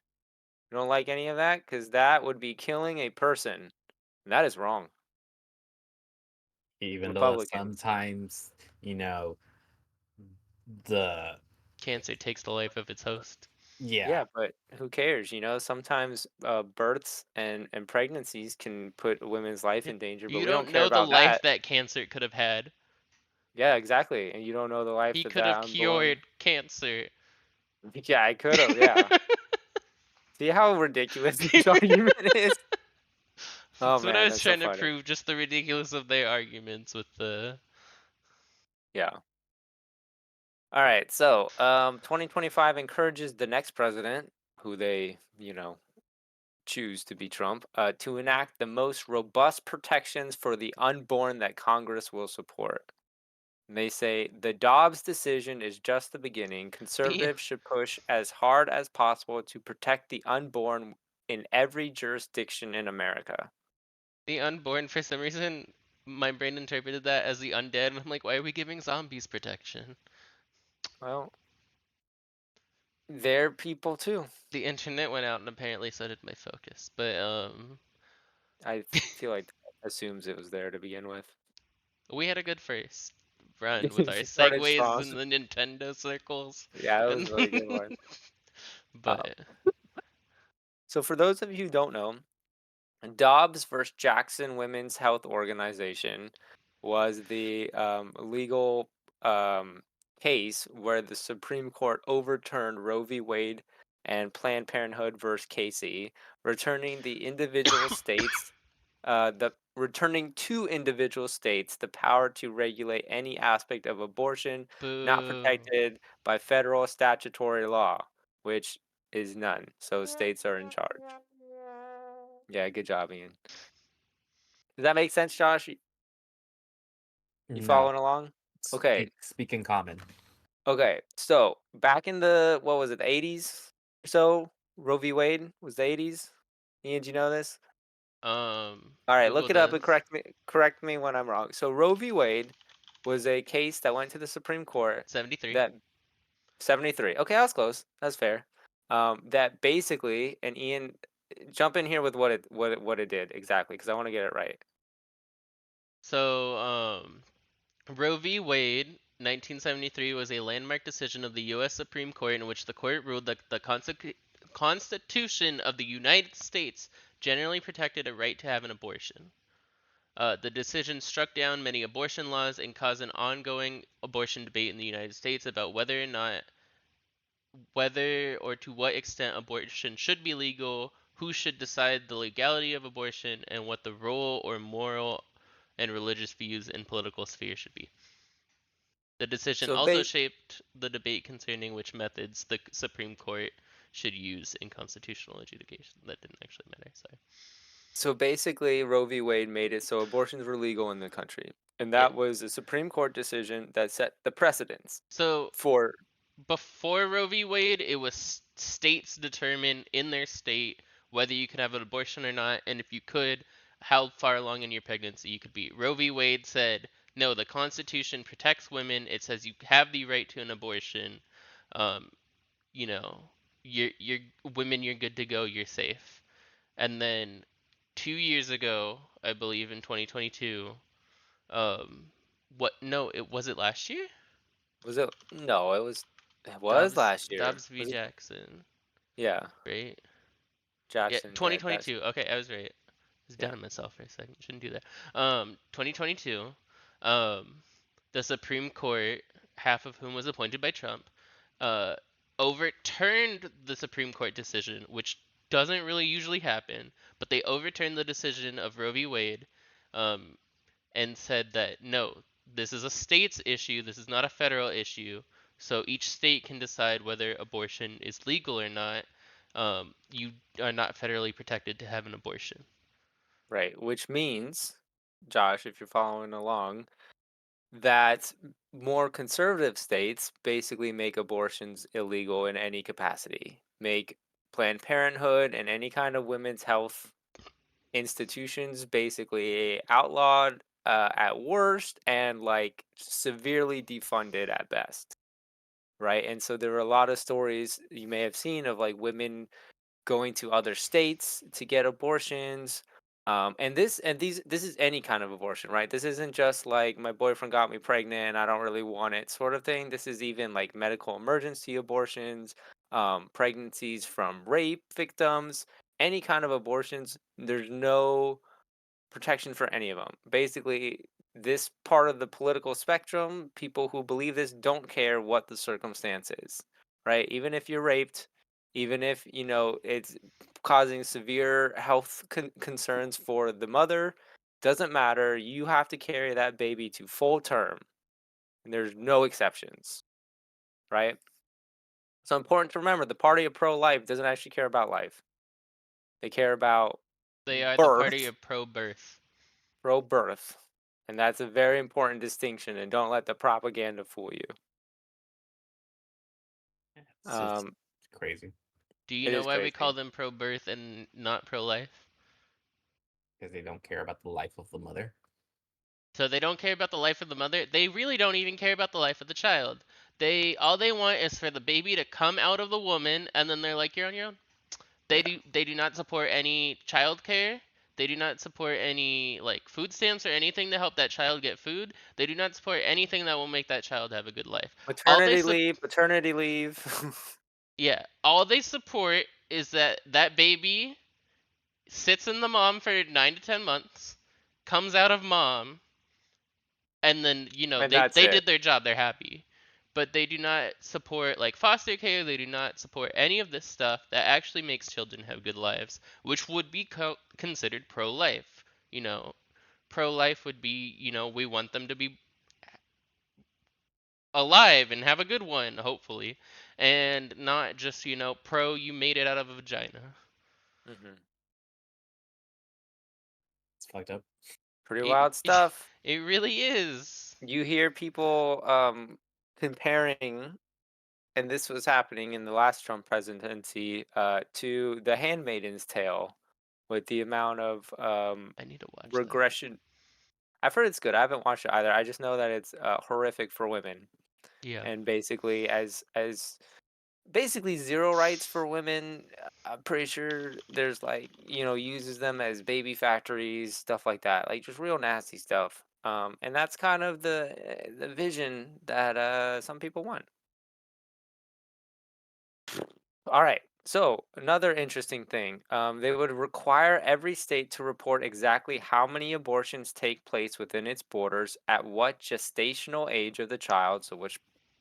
You don't like any of that because that would be killing a person. And that is wrong. Even though that Republicans. sometimes, you know, the Cancer takes the life of its host. yeah, Yeah, but who cares? You know, sometimes births and pregnancies can put a women's life Yeah. in danger, but You we don't don't care know the about life that. that cancer could have had. Yeah, exactly. And you don't know the life He that could have that unborn. cured cancer. Yeah, I could have. Yeah. See how ridiculous this argument is? Oh That's what I man, was that's so trying to funny. prove, just the ridiculous of their arguments with the. Yeah. All right. So, 2025 encourages the next president, who they, choose to be Trump, to enact the most robust protections for the unborn that Congress will support. And they say the Dobbs decision is just the beginning. The Conservatives should push as hard as possible to protect the unborn in every jurisdiction in America. the unborn, for some reason, my brain interpreted that as the undead, and I'm like, why are we giving zombies protection? Well, they're people too. The internet went out and apparently so did my focus. But Feel like that assumes it was there to begin with. we had a good first run with our Started segues strong. in the Nintendo circles. Yeah, that was And a really good one. Uh, but so for those of you who don't know, Dobbs versus Jackson Women's Health Organization was the legal case where the Supreme Court overturned Roe v. Wade and Planned Parenthood versus Casey, returning the individual states, the returning to individual states the power to regulate any aspect of abortion not boo. protected by federal statutory law, which is none. So states are in charge. Yeah, good job, Ian. Does that make sense, Josh? You no. following along? Okay. Speak in common. Okay. So back in the what was it, the 80s or so? Roe v. Wade was the 80s. Ian, do you know this? All right, look Google it up and this. correct me when I'm wrong. So Roe v. Wade was a case that went to the Supreme Court 73. that 73. Okay, I was close. That's fair. That basically, and Ian, jump in here with what it did exactly, because I want to get it right. So, Roe v. Wade, 1973, was a landmark decision of the U.S. Supreme Court in which the court ruled that the Constitution of the United States generally protected a right to have an abortion. The decision struck down many abortion laws and caused an ongoing abortion debate in the United States about whether or to what extent abortion should be legal who should decide the legality of abortion and what the role or moral and religious views in political sphere should be. The decision So also shaped the debate concerning which methods the Supreme Court should use in constitutional adjudication. That didn't actually matter, sorry. So basically, Roe v. Wade made it so abortions were legal in the country. And Yeah. that was a Supreme Court decision that set the precedence So for. before Roe v. Wade, it was states determine in their state whether you could have an abortion or not, and if you could, how far along in your pregnancy you could be. Roe v. Wade said, no, the Constitution protects women. It says you have the right to an abortion. Um, you know, you're women, you're good to go, you're safe. And then 2 years ago, I believe in 2022, what? No, it was it last year? Was it? No, it was Dobbs last year. Dobbs v Was it? Jackson, Yeah, right? Yeah, Jackson. Yeah, Jackson. 2022. Okay, I was right. I was Yeah. doubting myself for a second. Shouldn't do that. 2022. Um, the Supreme Court, half of whom was appointed by Trump, uh, overturned the Supreme Court decision, which doesn't really usually happen, but they overturned the decision of Roe v. Wade, um, and said that no, this is a state's issue. This is not a federal issue. So each state can decide whether abortion is legal or not. You are not federally protected to have an abortion. Right. Which means, Josh, if you're following along, that more conservative states basically make abortions illegal in any capacity, make Planned Parenthood and any kind of women's health institutions basically outlawed at worst and like severely defunded at best. Right. And so there were a lot of stories you may have seen of like women going to other states to get abortions. This is any kind of abortion, right? This isn't just like my boyfriend got me pregnant and I don't really want it sort of thing. This is even like medical emergency abortions, pregnancies from rape victims, any kind of abortions. There's no protection for any of them. Basically, this part of the political spectrum, people who believe this don't care what the circumstance is, right? Even if you're raped, even if, it's causing severe health concerns for the mother, doesn't matter. You have to carry that baby to full term. And there's no exceptions, right? So important to remember the party of pro life doesn't actually care about life. They care about They are the party birth, of pro-birth. pro birth. And that's a very important distinction, and don't let the propaganda fool you. It's Um, crazy Do you it know is why we call crazy. them pro-birth and not pro-life? because they don't care about the life of the mother. So they don't care about the life of the mother. They really don't even care about the life of the child. All they want is for the baby to come out of the woman, and then they're like, "You're on your own." Yeah. They do not support any child care. They do not support any like food stamps or anything to help that child get food. They do not support anything that will make that child have a good life. All they Maternity leave, paternity leave. Yeah, all they support is that that baby sits in the mom for 9 to 10 months, comes out of mom, and then, And that's they it. did their job, they're happy. But they do not support like foster care, they do not support any of this stuff that actually makes children have good lives, which would be considered pro-life. You know, pro-life would be, we want them to be alive and have a good one, hopefully, and not just, pro you made it out of a vagina. Hmm. It's fucked up. Pretty It wild stuff. it really is. You hear people comparing, and this was happening in the last Trump presidency, to The Handmaid's Tale, with the amount of I need to watch that. regression. I've heard it's good. I haven't watched it either. I just know that it's horrific for women, Yeah. and basically as basically zero rights for women. I'm pretty sure there's like, uses them as baby factories, stuff like that, like just real nasty stuff. And that's kind of the vision that some people want. All right. So another interesting thing, they would require every state to report exactly how many abortions take place within its borders at what gestational age of the child, so which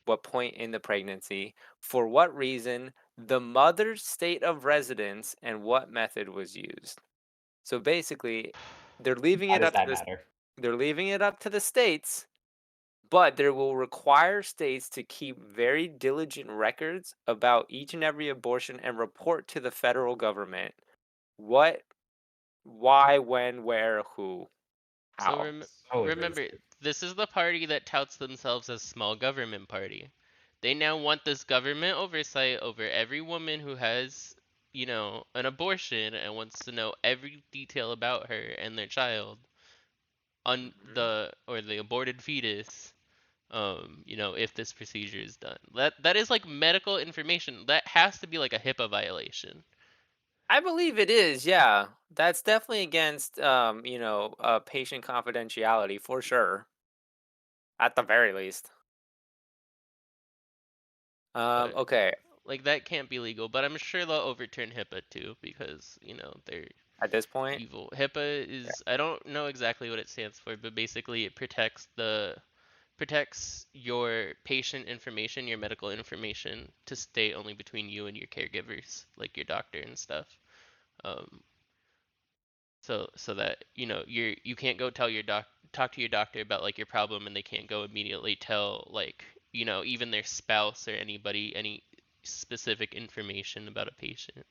what point in the pregnancy, for what reason, the mother's state of residence, and what method was used. So basically, they're leaving Why it does up to that the matter? they're leaving it up to the states, but they will require states to keep very diligent records about each and every abortion and report to the federal government what, why, when, where, who, So how. So remember, evasive. this is the party that touts themselves as small government party. They now want this government oversight over every woman who has, an abortion and wants to know every detail about her and their child on Mhm. the aborted fetus. If this procedure is done. That is like medical information. That has to be like a HIPAA violation. I believe it is, yeah. That's definitely against, patient confidentiality for sure, at the very least. But Okay, like that can't be legal. But I'm sure they'll overturn HIPAA too because they're at this point, evil. HIPAA yeah. is, I don't know exactly what it stands for, but basically it protects your patient information, your medical information to stay only between you and your caregivers, like your doctor and stuff. Um, so that you can't go talk to your doctor about like your problem, and they can't go immediately tell like even their spouse or anybody any specific information about a patient.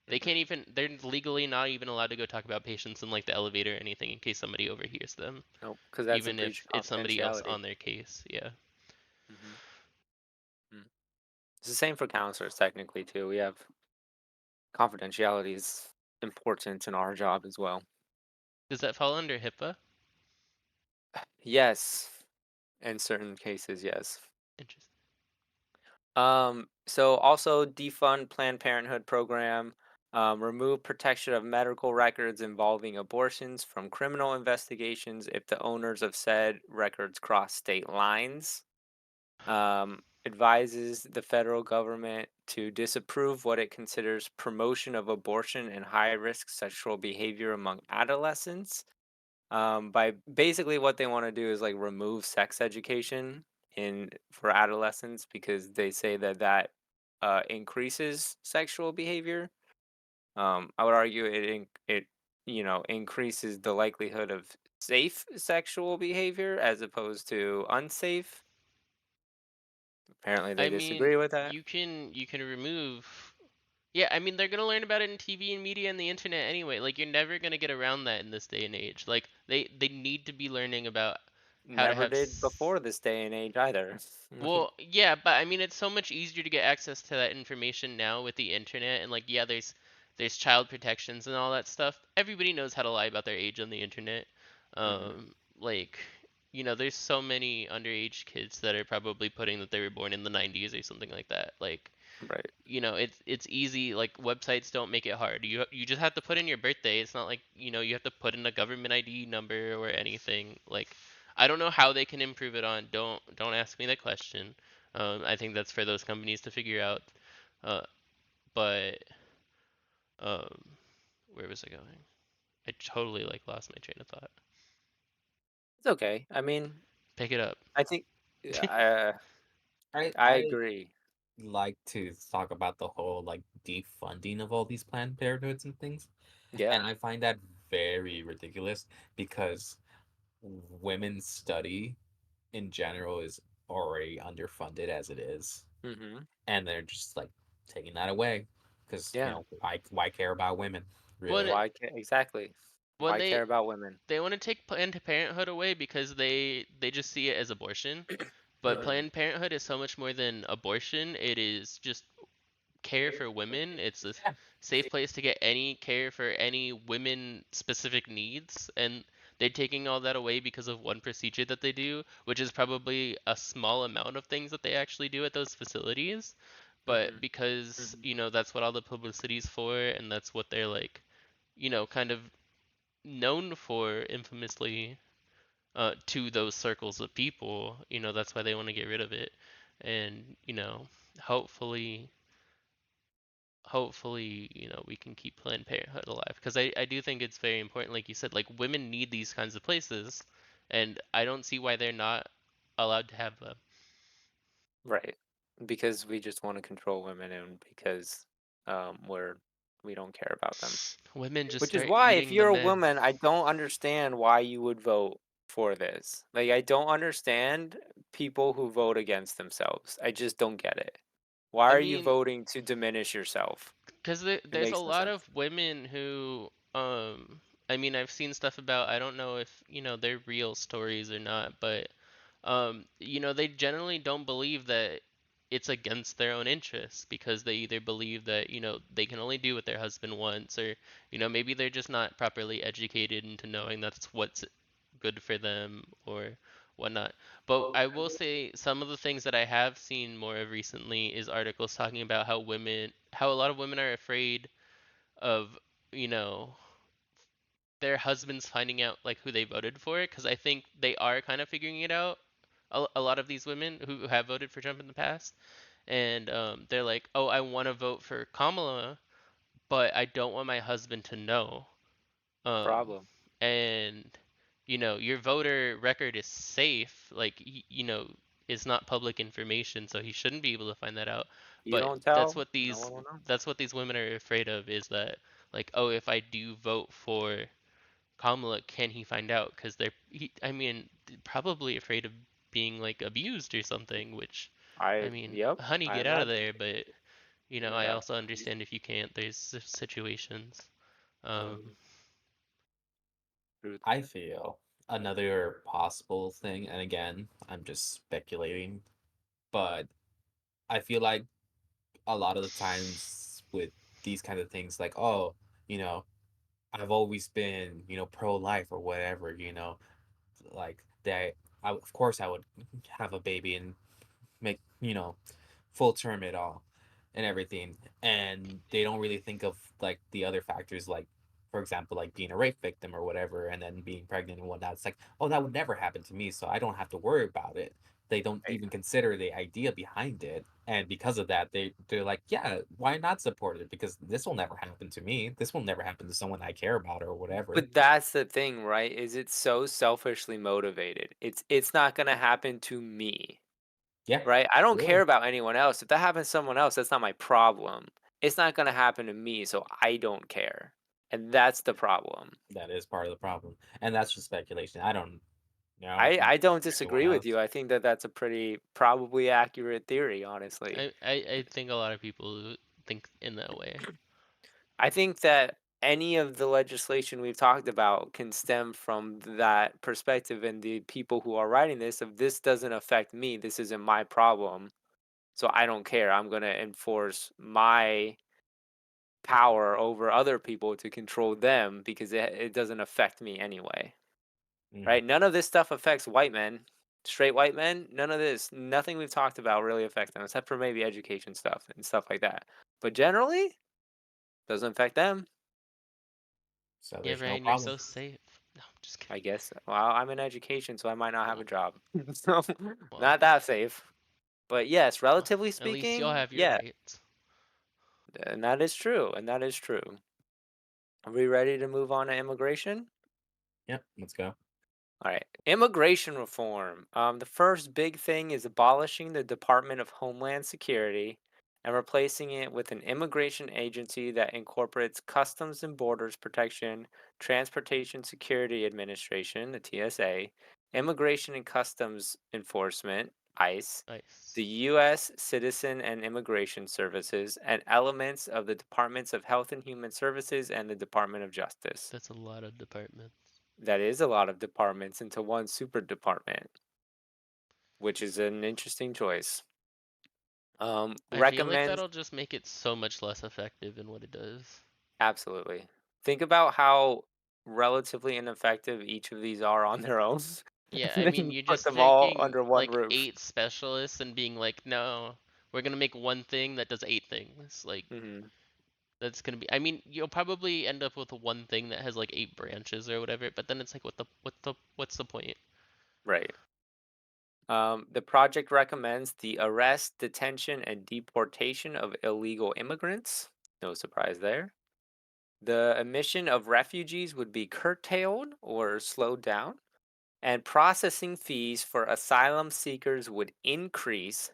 They can't Mhm. even, they're legally not even allowed to go talk about patients in like the elevator or anything in case somebody overhears them, Nope, because that's a even breach if of it's somebody else confidentiality. on their case. Yeah. Mhm. Mm. It's the same for counselors technically too. We have confidentiality is important in our job as well. Does that fall under HIPAA? Yes, in certain cases, yes. Interesting. So also defund Planned Parenthood program, remove protection of medical records involving abortions from criminal investigations if the owners of said records cross state lines. Advises the federal government to disapprove what it considers promotion of abortion and high risk sexual behavior among adolescents. By basically what they want to do is like remove sex education in for adolescents because they say that increases sexual behavior. I would argue it increases the likelihood of safe sexual behavior as opposed to unsafe. Apparently, they I mean, disagree with that. you can remove. Yeah, I mean they're gonna learn about it in TV and media and the internet anyway. Like you're never gonna get around that in this day and age. Like they need to be learning about how to Never have. did before this day and age either. Well, yeah, but I mean it's so much easier to get access to that information now with the internet, and like yeah, there's child protections and all that stuff. Everybody knows how to lie about their age on the internet. Hmm. Like there's so many underage kids that are probably putting that they were born in the 90s or something like that. Like Right. it's easy. Like websites don't make it hard. You just have to put in your birthday. It's not like you have to put in a government ID number or anything. Like I don't know how they can improve it on. Don't ask me that question. I think that's for those companies to figure out. Uh, but um, where was I going? I totally like lost my train of thought. It's okay. I mean, Pick it up. I think uh, I I agree. like to talk about the whole like defunding of all these Planned Parenthoods and things, Yeah. and I find that very ridiculous because women's study in general is already underfunded as it is, Hmm. and they're just like taking that away because Yeah. why care about women When really? it, Exactly. when Why care about women? they want to take Planned Parenthood away because they just see it as abortion. But Hmm. Planned Parenthood is so much more than abortion. It is just care for women. It's a Yeah. safe place to get any care for any women specific needs, and they're taking all that away because of one procedure that they do, which is probably a small amount of things that they actually do at those facilities. But Hmm. because, Hmm. that's what all the publicity's for, and that's what they're like, kind of known for infamously to those circles of people, that's why they want to get rid of it. And, hopefully hopefully, we can keep Planned Parenthood alive because I do think it's very important, like you said, like women need these kinds of places, and I don't see why they're not allowed to have them. Right. Because we just want to control women and because we don't care about them. Women just Which is start why if eating the you're a men. woman, I don't understand why you would vote for this. Like I don't understand people who vote against themselves. I just don't get it. Why I are you mean, voting to diminish yourself? because It there's a makes no lot sense. of women who, I mean, I've seen stuff about, I don't know if, they're real stories or not, but, they generally don't believe that it's against their own interests because they either believe that, they can only do what their husband wants, or, maybe they're just not properly educated into knowing that's what's good for them or whatnot. But I will say some of the things that I have seen more of recently is articles talking about how a lot of women are afraid of, you know, their husbands finding out like who they voted for, because I think they are kind of figuring it out. A lot of these women who have voted for Trump in the past, and they're like, "Oh, I want to vote for Kamala, but I don't want my husband to know." Um, Problem. and your voter record is safe, like it's not public information, so he shouldn't be able to find that out. You But don't tell, no one will know. that's what these women are afraid of, is that, like, oh, if I do vote for Kamala, can he find out? Because I mean, probably afraid of being like abused or something. Which, I mean, Yep, honey, I get out of imagine. there. But I Yeah. also understand if you can't. There's situations. Um, Um, truth. I feel another possible thing, and again, I'm just speculating, but I feel like a lot of the times with these kind of things, like, oh, you know, I've always been, pro-life or whatever, like that. Of course, I would have a baby and make, full term it all and everything. And they don't really think of like the other factors, like, for example, like being a rape victim or whatever, and then being pregnant and whatnot. It's like, oh, that would never happen to me, so I don't have to worry about it. They don't Right. even consider the idea behind it. And because of that, they're like, yeah, why not support it? Because this will never happen to me. This will never happen to someone I care about or whatever. But that's the thing, right? Is it so selfishly motivated? It's not gonna happen to me. Yeah, Right? I don't care really. about anyone else. If that happens to someone else, that's not my problem. It's not gonna happen to me, so I don't care. And that's the problem. That is part of the problem. And that's just speculation. I don't know I if I don't anyone disagree with else. you. I think that that's a pretty probably accurate theory, honestly. I think a lot of people think in that way. I think that any of the legislation we've talked about can stem from that perspective and the people who are writing this of this doesn't affect me. This isn't my problem. So I don't care. I'm going to enforce my power over other people to control them because it doesn't affect me anyway. Mhm. Right? None of this stuff affects white men, straight white men. None of this, nothing we've talked about really affects them except for maybe education stuff and stuff like that. But generally, doesn't affect them. So Yeah, there's no Ryan, you're problem. so safe. No, I'm just kidding. I guess. Well, I'm in education, so I might not have Well, a job. So well, not that safe. But yes, well, relatively at least you'll speaking, have your yeah, rights. and that is true. And that is true. Are we ready to move on to immigration? Yep, let's go. All right. Immigration reform. The first big thing is abolishing the Department of Homeland Security and replacing it with an immigration agency that incorporates Customs and Borders Protection, Transportation Security Administration, the TSA, Immigration and Customs Enforcement, ICE, Nice. the U.S. Citizen and Immigration Services, and elements of the Departments of Health and Human Services and the Department of Justice. That's a lot of departments. That is a lot of departments into one super department, which is an interesting choice. I feel like Recommends that'll just make it so much less effective in what it does. absolutely. Think about how relatively ineffective each of these are on their own, Yeah, I and mean, then you're put just them all taking under one like roof. 8 specialists and being like, no, we're gonna make one thing that does 8 things. Like, Hmm. that's gonna be. I mean, you'll probably end up with one thing that has like 8 branches or whatever. But then it's like, what's the point? Right. The project recommends the arrest, detention, and deportation of illegal immigrants. No surprise there. The emission of refugees would be curtailed or slowed down. And processing fees for asylum seekers would increase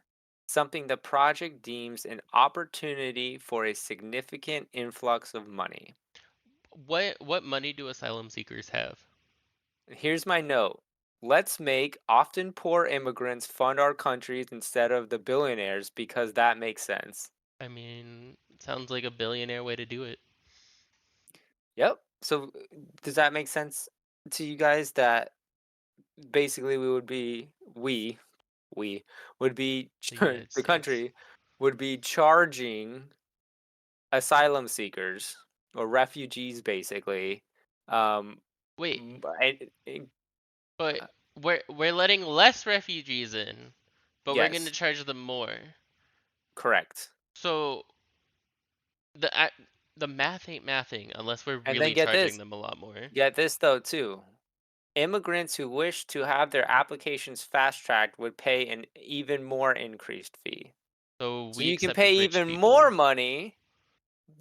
something the project deems an opportunity for a significant influx of money. What money do asylum seekers have? Here's my note. Let's make often poor immigrants fund our countries instead of the billionaires because that makes sense. I mean, sounds like a billionaire way to do it. Yep. So, does that make sense to you guys that basically we would be The United the States. country would be charging asylum seekers or refugees basically um Wait, m- and- but uh, we're letting less refugees in, but we're going to yes, charge them more. correct. So the ac- the math ain't mathing unless we're And then really charging get them a lot more. this though too. Immigrants who wish to have their applications fast-tracked would pay an even more increased fee. So So we you can accept pay rich even more people. money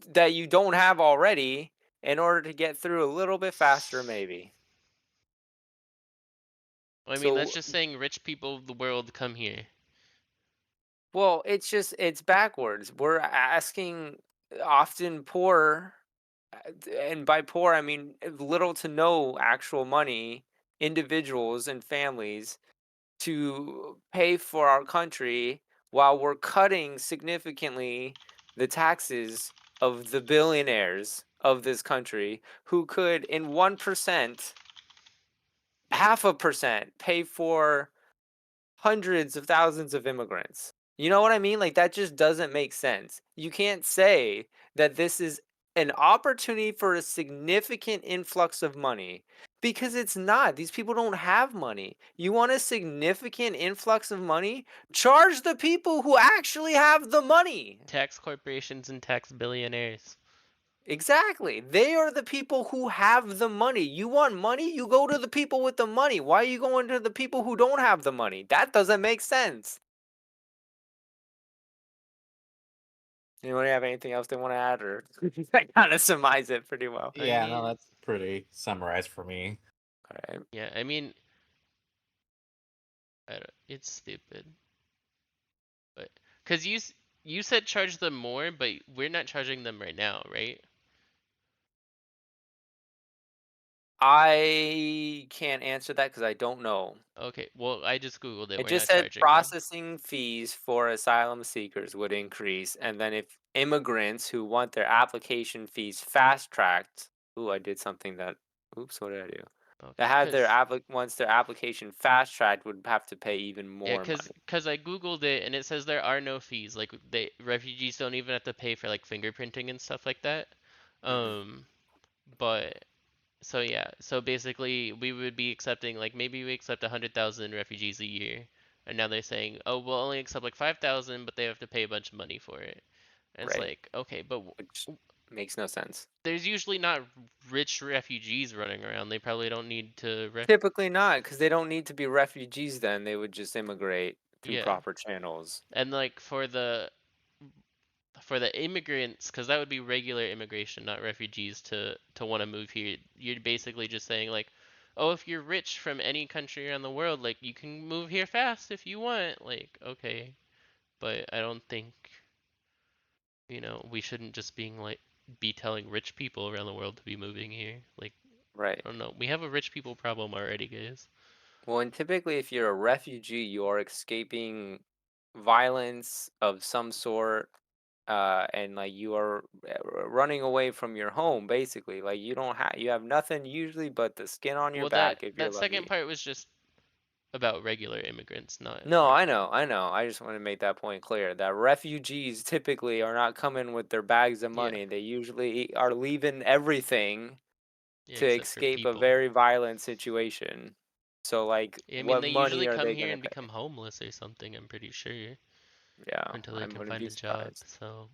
that you don't have already in order to get through a little bit faster maybe. I mean, that's So, just saying rich people of the world come here. well, it's just it's backwards. We're asking often poor, and by poor I mean little to no actual money, individuals and families to pay for our country while we're cutting significantly the taxes of the billionaires of this country who could in 1%, half a percent pay for hundreds of thousands of immigrants. You know what I mean? Like that just doesn't make sense. You can't say that this is an opportunity for a significant influx of money because it's not. These people don't have money. You want a significant influx of money? Charge the people who actually have the money. Tax corporations and tax billionaires. Exactly. They are the people who have the money. You want money? You go to the people with the money. Why are you going to the people who don't have the money? That doesn't make sense. Anyone have anything else they want to add, or that kind of surmise it pretty well? I Yeah, no, mean, that's pretty summarized for me. All right. yeah, I mean, it's stupid. But cuz you said charge them more, but we're not charging them right now, right? I can't answer that because I don't know. Okay, well, I just googled it. It We're just not said charging them. processing fees for asylum seekers would increase, and then if immigrants who want their application fees fast tracked, ooh, I did something that, oops, what did I do? That Okay, had their cuz once their application fast tracked would have to pay even yeah, more cuz money. cuz I googled it and it says there are no fees. Like they refugees don't even have to pay for like fingerprinting and stuff like that. Hmm. Um, but so yeah, so basically we would be accepting like maybe we accept 100,000 refugees a year, and now they're saying, oh, we'll only accept like 5,000, but they have to pay a bunch of money for it. And it's Right, like, okay, but which makes no sense. there's usually not rich refugees running around. They probably don't need to Typically not, because they don't need to be refugees then, they would just immigrate through yeah. proper channels. And like for the immigrants, because that would be regular immigration, not refugees to want to move here. You're basically just saying like, oh, if you're rich from any country around the world, like you can move here fast if you want. Like, okay, but I don't think we shouldn't just be telling rich people around the world to be moving here. Like, Right. I don't know. We have a rich people problem already, guys. Well, and typically if you're a refugee, you're escaping violence of some sort, and, like, you are, running away from your home, basically, like, you have nothing usually but the skin on your Well, back if you're that second lucky. part was just about regular immigrants, not No, refugees. I know, I just wanna make that point clear, that refugees typically are not coming with their bags of Yeah, money, they usually are leaving everything yeah, to except for escape a people. very violent situation. So, like, I mean, what they money usually are come they here gonna and pay? become homeless or something, I'm pretty sure, Yeah, until I they can wouldn't find be a job. surprised. So,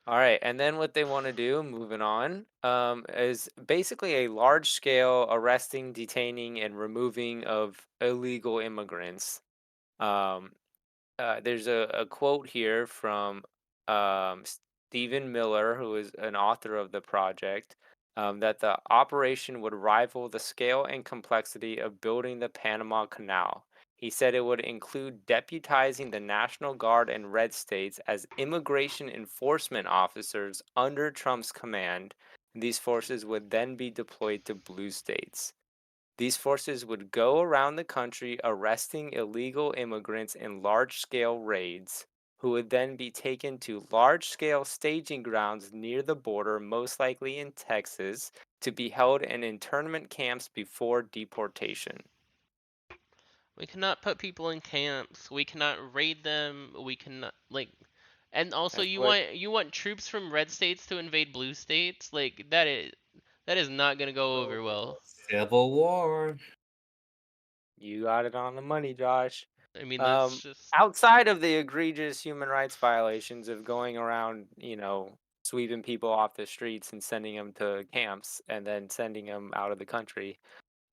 Alright, and then what they wanna do, moving on, is basically a large scale arresting, detaining, and removing of illegal immigrants. Um, there's a quote here from Stephen Miller, who is an author of the project, that the operation would rival the scale and complexity of building the Panama Canal. He said it would include deputizing the National Guard and red states as immigration enforcement officers under Trump's command. These forces would then be deployed to blue states. These forces would go around the country arresting illegal immigrants in large scale raids, who would then be taken to large scale staging grounds near the border, most likely in Texas, to be held in internment camps before deportation. We cannot put people in camps. We cannot raid them. We cannot like, and also That's what you want troops from red states to invade blue states? Like that is not gonna go over well. Civil War. you got it on the money, Josh. I mean, that's Um, just outside of the egregious human rights violations of going around, sweeping people off the streets and sending them to camps and then sending them out of the country.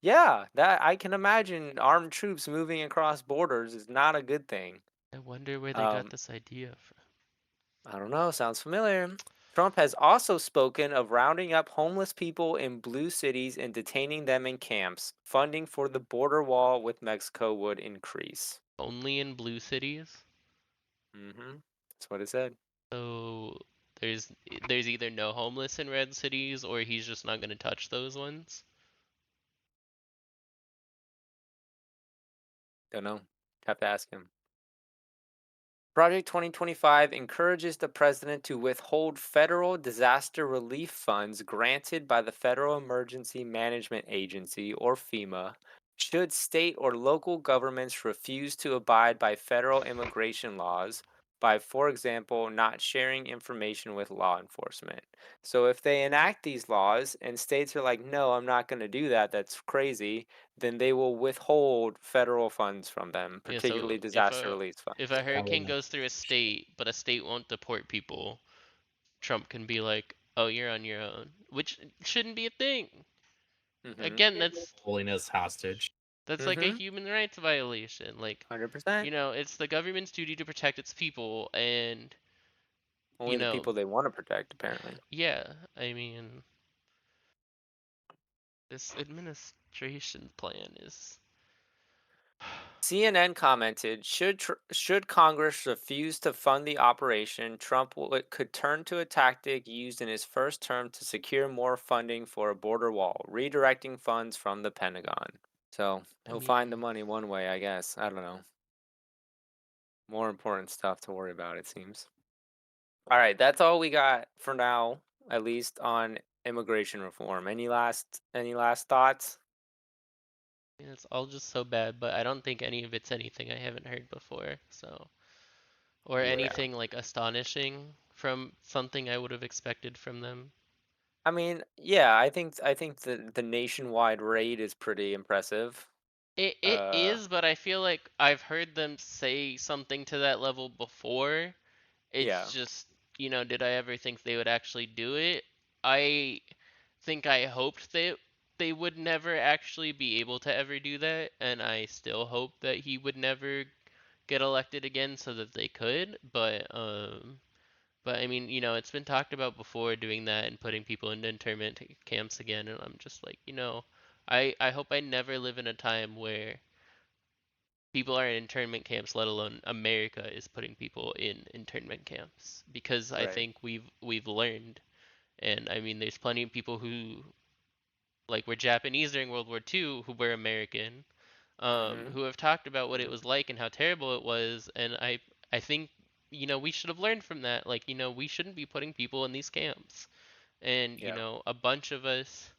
Yeah, that I can imagine armed troops moving across borders is not a good thing. I wonder where they got Um, this idea from. I don't know, sounds familiar. Trump has also spoken of rounding up homeless people in blue cities and detaining them in camps. Funding for the border wall with Mexico would increase. Only in blue cities. That's what it said. So there's there's either no homeless in red cities or he's just not gonna touch those ones. Don't know. Have to ask him. Project 2025 encourages the president to withhold federal disaster relief funds granted by the Federal Emergency Management Agency, or FEMA, should state or local governments refuse to abide by federal immigration laws by, for example, not sharing information with law enforcement. So if they enact these laws and states are like, no, I'm not going to do that, that's crazy, then they will withhold federal funds from them, Yeah, so particularly disaster relief if funds. a hurricane goes through a state, but a state won't deport people, Trump can be like, "Oh, you're on your own," which shouldn't be a thing. Mhm. Again, Holding us hostage. that's like a Mhm. human rights violation. Like, 100%. it's the government's duty to protect its people, and you Only the know, people they want to protect, apparently. yeah. I mean, this administration plan is. CNN commented, should Congress refuse to fund the operation, could turn to a tactic used in his first term to secure more funding for a border wall, redirecting funds from the Pentagon. So I he'll find the mean, money one way, I guess. I don't know. More important stuff to worry about, it seems. All right, that's all we got for now, at least on immigration reform. Any last thoughts? it's all just so bad, but I don't think any of it's anything I haven't heard before. So, or Yeah. anything like astonishing from something I would have expected from them. I mean, yeah, I think the nationwide raid is pretty impressive. It Uh, is, but I feel like I've heard them say something to that level before. It's yeah, just, did I ever think they would actually do it? I think I hoped that they would never actually be able to ever do that, and I still hope that he would never get elected again so that they could, but I mean, it's been talked about before doing that and putting people into internment camps again, and I'm just like, I hope I never live in a time where people are in internment camps, let alone America is putting people in internment camps, because I right. think we've learned, and I mean, there's plenty of people who like were Japanese during World War II who were American, Mhm. who have talked about what it was like and how terrible it was, and I think we should have learned from that. Like, we shouldn't be putting people in these camps, and Yeah. a bunch of us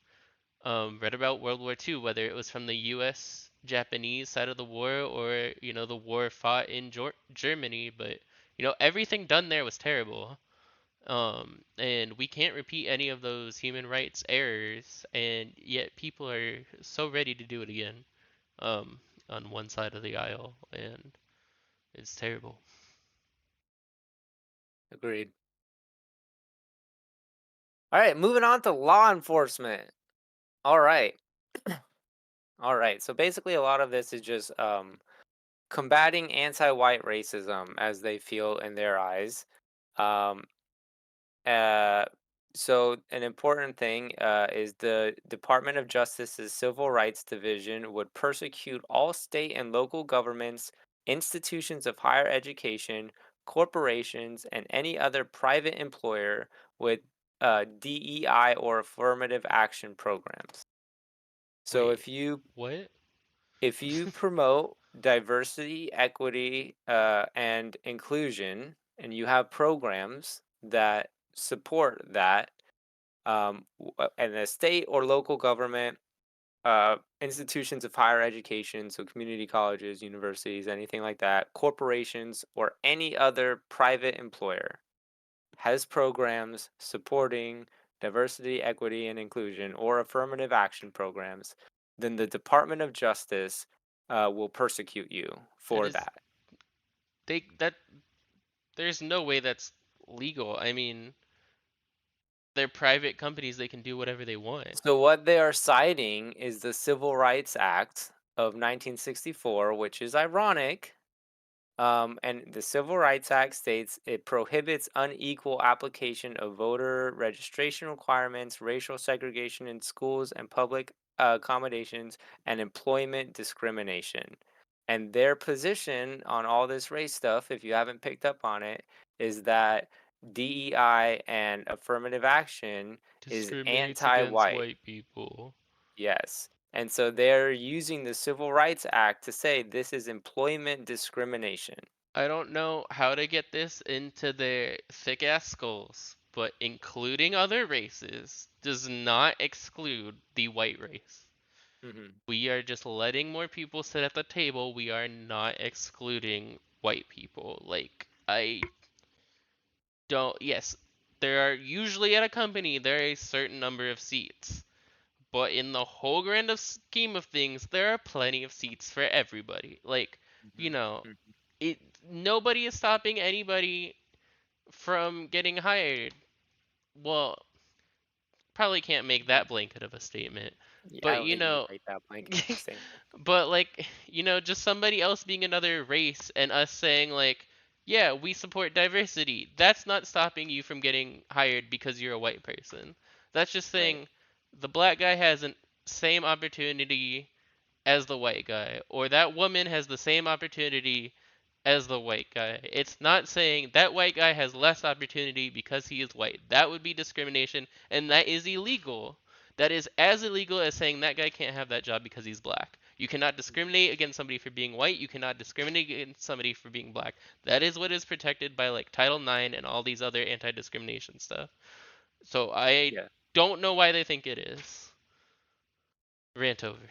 read about World War II, whether it was from the U.S. Japanese side of the war or the war fought in Germany, but everything done there was terrible. And we can't repeat any of those human rights errors, and yet people are so ready to do it again, um, on one side of the aisle, and it's terrible. Agreed. All right, moving on to law enforcement. All right. All right. So basically a lot of this is just combating anti-white racism as they feel in their eyes. Um uh So an important thing is the Department of Justice's Civil Rights Division would persecute all state and local governments, institutions of higher education, corporations, and any other private employer with DEI or affirmative action programs. So Wait, what? if you promote diversity, equity, and inclusion, and you have programs that support that, and the state or local government, institutions of higher education, so community colleges, universities, anything like that, corporations, or any other private employer has programs supporting diversity, equity, and inclusion, or affirmative action programs, then the Department of Justice will persecute you That for is that. that there's no way that's legal. I mean, they're private companies, they can do whatever they want. So, what they are citing is the Civil Rights Act of 1964, which is ironic. And the Civil Rights Act states it prohibits unequal application of voter registration requirements, racial segregation in schools and public accommodations, and employment discrimination. And their position on all this race stuff, if you haven't picked up on it, is that DEI and affirmative action is Discriminates anti against white. white people. Yes. And so they're using the Civil Rights Act to say this is employment discrimination. I don't know how to get this into their thick ass skulls, but including other races does not exclude the white race. Hmm. We are just letting more people sit at the table. We are not excluding white people. Like, I don't. Yes, there are usually at a company, there are a certain number of seats. But in the whole grand of scheme of things, there are plenty of seats for everybody. Like, you know, Hmm. it nobody is stopping anybody from getting hired. Well, probably can't make that blanket of a statement. Yeah, I But don't think you can make that blanket of a statement. but like, just somebody else being another race and us saying like, yeah, we support diversity. That's not stopping you from getting hired because you're a white person. That's just Right. saying the black guy has the same opportunity as the white guy, or that woman has the same opportunity as the white guy. It's not saying that white guy has less opportunity because he is white. That would be discrimination, and that is illegal. That is as illegal as saying that guy can't have that job because he's black. You cannot discriminate against somebody for being white. You cannot discriminate against somebody for being black. That is what is protected by like Title IX and all these other anti-discrimination stuff. So I Yeah. don't know why they think it is. Rant over.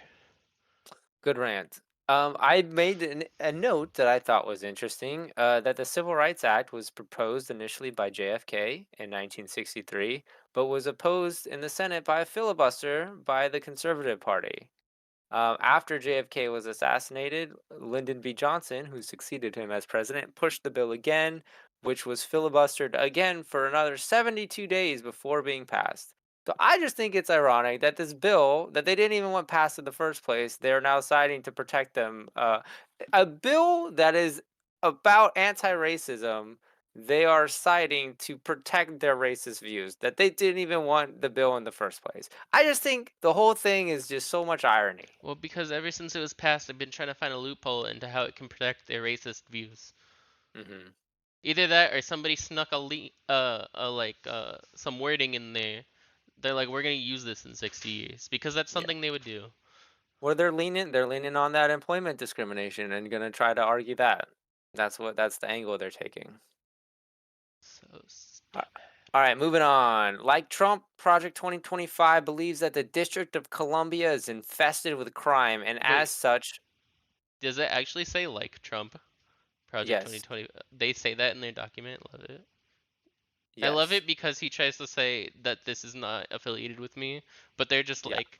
Good rant. I made a note that I thought was interesting, that the Civil Rights Act was proposed initially by JFK in 1963, but was opposed in the Senate by a filibuster by the Conservative Party. After JFK was assassinated, Lyndon B. Johnson, who succeeded him as president, pushed the bill again, which was filibustered again for another 72 days before being passed. So I just think it's ironic that this bill that they didn't even want passed in the first place, they're now citing to protect them. A bill that is about anti-racism, they are citing to protect their racist views that they didn't even want the bill in the first place. I just think the whole thing is just so much irony. Well, because ever since it was passed, I've been trying to find a loophole into how it can protect their racist views. Hmm. Either that, or somebody snuck some wording in there. They're like, we're gonna use this in 60 years because that's Yeah. something they would do. Or they're leaning on that employment discrimination and gonna try to argue that. That's the angle they're taking. So Uh, stupid. All right, moving on. Like Trump, Project 2025 believes that the District of Columbia is infested with crime, and as Wait, such, does it actually say like Trump? Project yes, 2020. They say that in their document. Love it. I love yes. it because he tries to say that this is not affiliated with me, but they're just Yeah. like,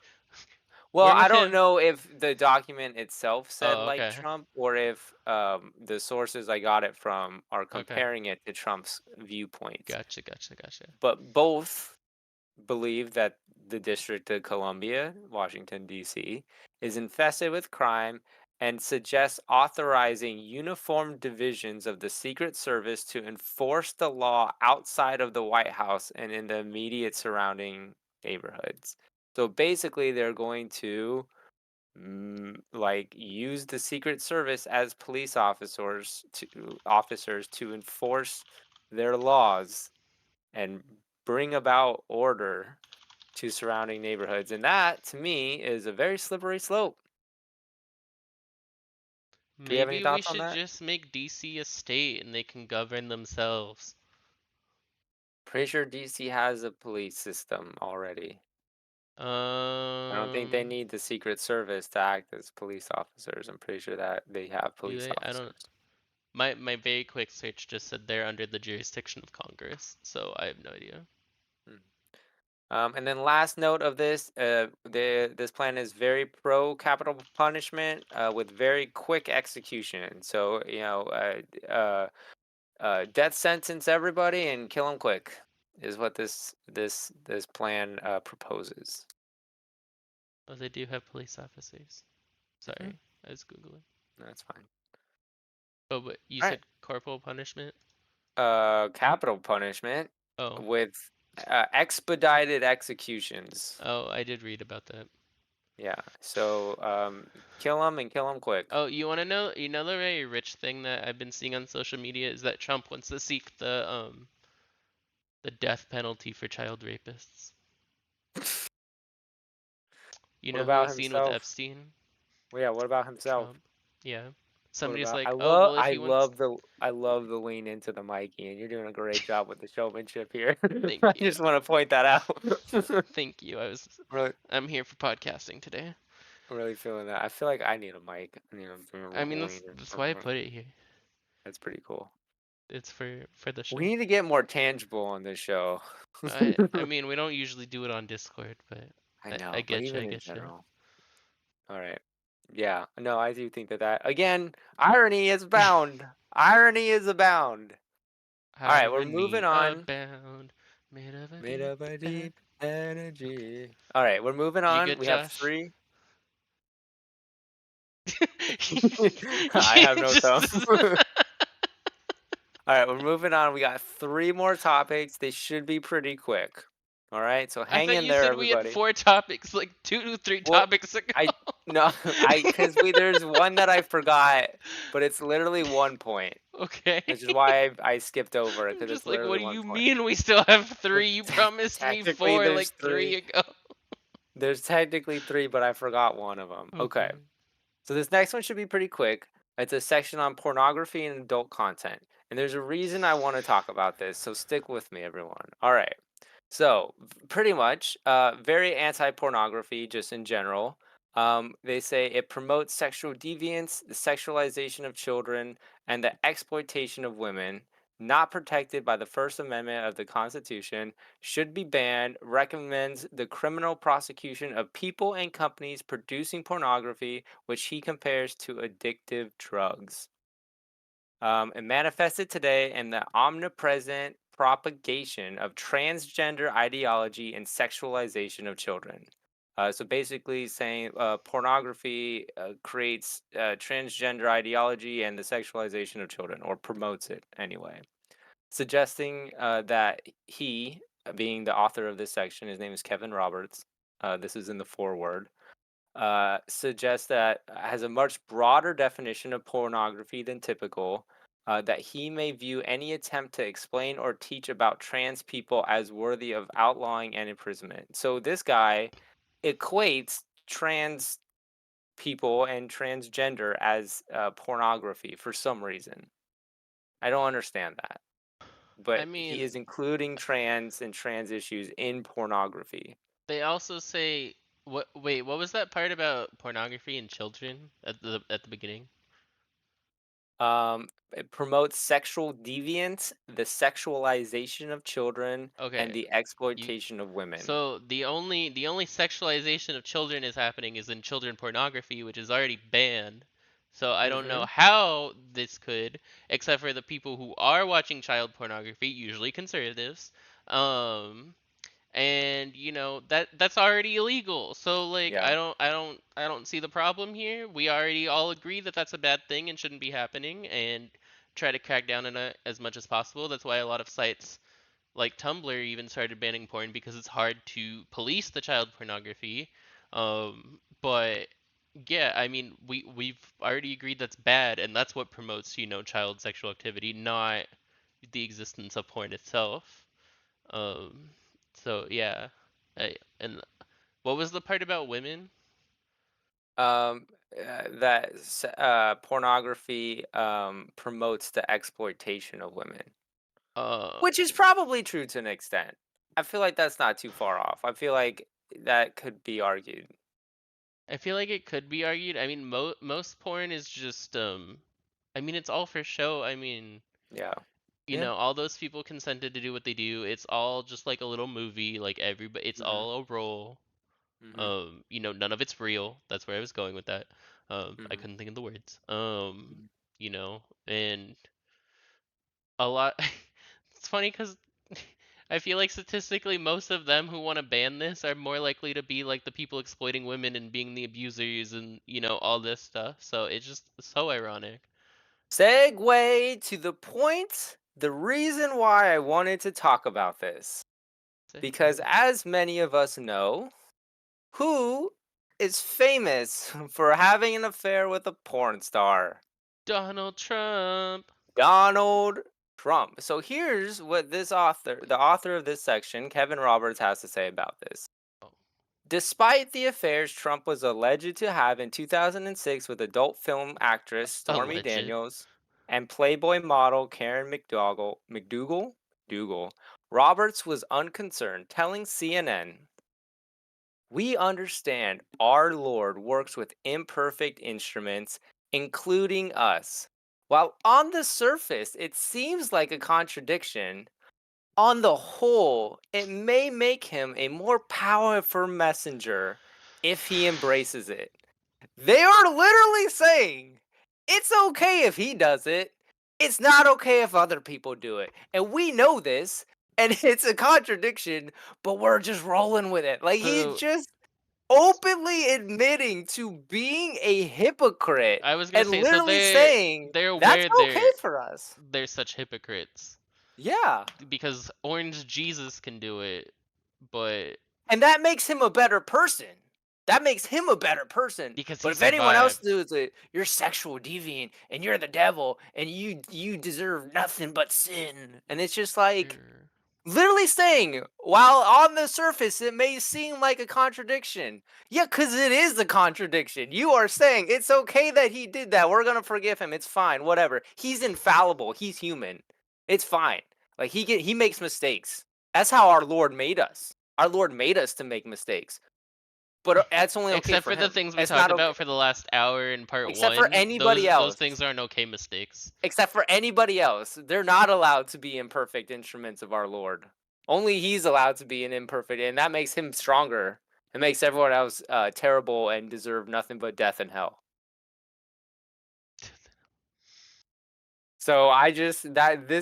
Well, we're I with don't him. know if the document itself said Oh, like okay. Trump or if the sources I got it from are Okay. comparing it to Trump's viewpoints. Gotcha, gotcha, gotcha. But both believe that the District of Columbia, Washington, D.C., is infested with crime and suggests authorizing uniform divisions of the Secret Service to enforce the law outside of the White House and in the immediate surrounding neighborhoods. So basically, they're going to like use the Secret Service as police officers to enforce their laws and bring about order to surrounding neighborhoods. And that, to me, is a very slippery slope. Do we have any Maybe we thoughts on should that? just make DC a state and they can govern themselves. Pretty sure DC has a police system already. I don't think they Um, need the Secret Service to act as police officers. I'm pretty sure that they have do police they? I don't. officers. My very quick search just said they're under the jurisdiction of Congress, so I have no idea. Hmm. And then last note of this, this plan is very pro capital punishment with very quick execution. So death sentence everybody and kill them quick is what this plan proposes. Oh, they do have police officers. Hmm. Sorry, I was googling. That's fine. Oh, but you All right. said corporal punishment? Capital punishment Oh, with expedited executions. oh, I did read about that. Yeah. So kill them and kill them quick. Oh, you want to know? You know the very rich thing that I've been seeing on social media is that Trump wants to seek the death penalty for child rapists. You What know who about was seen with himself? Epstein? Well, yeah. What about himself? Trump. Yeah. What Somebody's about? I like, oh, love well, if I he wants, love the I love the lean into the Mikey, and you're doing a great job with the showmanship here. thank I you, just want to point that out. thank you. really, I'm here for podcasting today. really feeling that. I feel like I need a mic. I need I a mean, lean. that's why I put it here. That's pretty cool. It's for the We show. need to get more tangible on this show. I mean, we don't usually do it on Discord, but I I know, but get you. even I in get you. general. All right. Yeah. No, I do think that again, irony is bound. Irony is abound. All right, we're moving Irony on. abound, made of a Made deep up a end. deep energy. All right, we're moving You on. good, We have Josh? three. I You have no thumb. just All right, we're moving on. We got three more topics. They should be pretty quick. All right, so I hang thought in you there, said we had everybody. 4 topics, like 2 to 3 Well, topics ago. I no, because there's one that I forgot, but it's literally 1 point, Okay. which is why I skipped over it I'm because just it's like, literally what do one you point. mean we still have But 3? You promised me technically, 4 there's like three. 3 ago. There's technically three, but I forgot one of them. Okay. Okay. So this next one should be pretty quick. It's a section on pornography and adult content. And there's a reason I want to talk about this, so stick with me, everyone. All right. So, pretty much, very anti pornography, just in general. They say it promotes sexual deviance, the sexualization of children, and the exploitation of women, not protected by the First Amendment of the Constitution, should be banned, recommends the criminal prosecution of people and companies producing pornography, which he compares to addictive drugs. It manifested today in the omnipresent propagation of transgender ideology and sexualization of children. So basically, saying pornography creates transgender ideology and the sexualization of children, or promotes it anyway. Suggesting that he, being the author of this section, his name is Kevin Roberts. This is in the foreword. Suggests that has a much broader definition of pornography than typical. That he may view any attempt to explain or teach about trans people as worthy of outlawing and imprisonment. So this guy equates trans people and transgender as pornography for some reason. I don't understand that, I but he mean, is including trans and trans issues in pornography. they also say what wait, what was that part about pornography and children at the beginning? It promotes sexual deviance, the sexualization of children, and Okay. the You exploitation of women. So the only sexualization of children is happening is in children pornography, which is already banned. So I don't know Mm-hmm. how this could, except for the people who are watching child pornography, usually conservatives, um, and that's already illegal. So like Yeah. I don't see the problem here. We already all agree that that's a bad thing and shouldn't be happening, and try to crack down on it as much as possible. That's why a lot of sites like Tumblr even started banning porn, because it's hard to police the child pornography. But yeah, I mean, we've already agreed that's bad, and that's what promotes, child sexual activity, not the existence of porn itself. Um, so yeah, and what was the part about women? Um, pornography promotes the exploitation of women, Uh, which is probably true to an extent. I feel like that's not too far off. I feel like that could be argued. I feel like it could be argued. I mean, most porn is just I mean, it's all for show. I mean, Yeah. Yeah. all those people consented to do what they do. It's all just like a little movie. Like everybody, it's Mhm. all a role. Mhm. None of it's real. That's where I was going with that. I Mhm. couldn't think of the words. Mhm. And a lot. It's funny because I feel like statistically, most of them who want to ban this are more likely to be like the people exploiting women and being the abusers and all this stuff. So it's just so ironic. Segue to the point, the reason why I wanted to talk about this. Because Segue. as many of us know, who is famous for having an affair with a porn star? Donald Trump. Donald Trump. So here's what the author of this section, Kevin Roberts, has to say about this. Oh, Despite the affairs Trump was alleged to have in 2006 with adult film actress Stormy alleged. Daniels and Playboy model Karen Dougal, Roberts was unconcerned, telling CNN, "We understand our Lord works with imperfect instruments, including us. While on the surface it seems like a contradiction, on the whole, it may make him a more powerful messenger if he embraces it." They are literally saying it's okay if he does it. It's not okay if other people do it. And we know this, and it's a contradiction, but we're just rolling with it. Like he's So just openly admitting to being a hypocrite I was gonna and say, so literally saying they're that's aware okay for us. they're such hypocrites, Yeah. because Orange Jesus can do it, but And that makes him a better person. That makes him a better person. because But he if anyone else survived. does it, you're sexual deviant and you're the devil and you deserve nothing but sin. And it's just like Sure. literally saying, while on the surface it may seem like a contradiction. Yeah, because it is a contradiction. You are saying it's okay that he did that. We're gonna forgive him. It's fine. Whatever. He's infallible. He's human. It's fine. Like he makes mistakes. That's how our Lord made us. Our Lord made us to make mistakes. But that's only okay Except for for the him. things we It's talked not okay. about for the last hour in part Except for one, anybody those else. things aren't okay mistakes. Except for anybody else. They're not allowed to be imperfect instruments of our Lord. Only he's allowed to be an imperfect, and that makes him stronger. It makes everyone else terrible and deserve nothing but death and hell. So this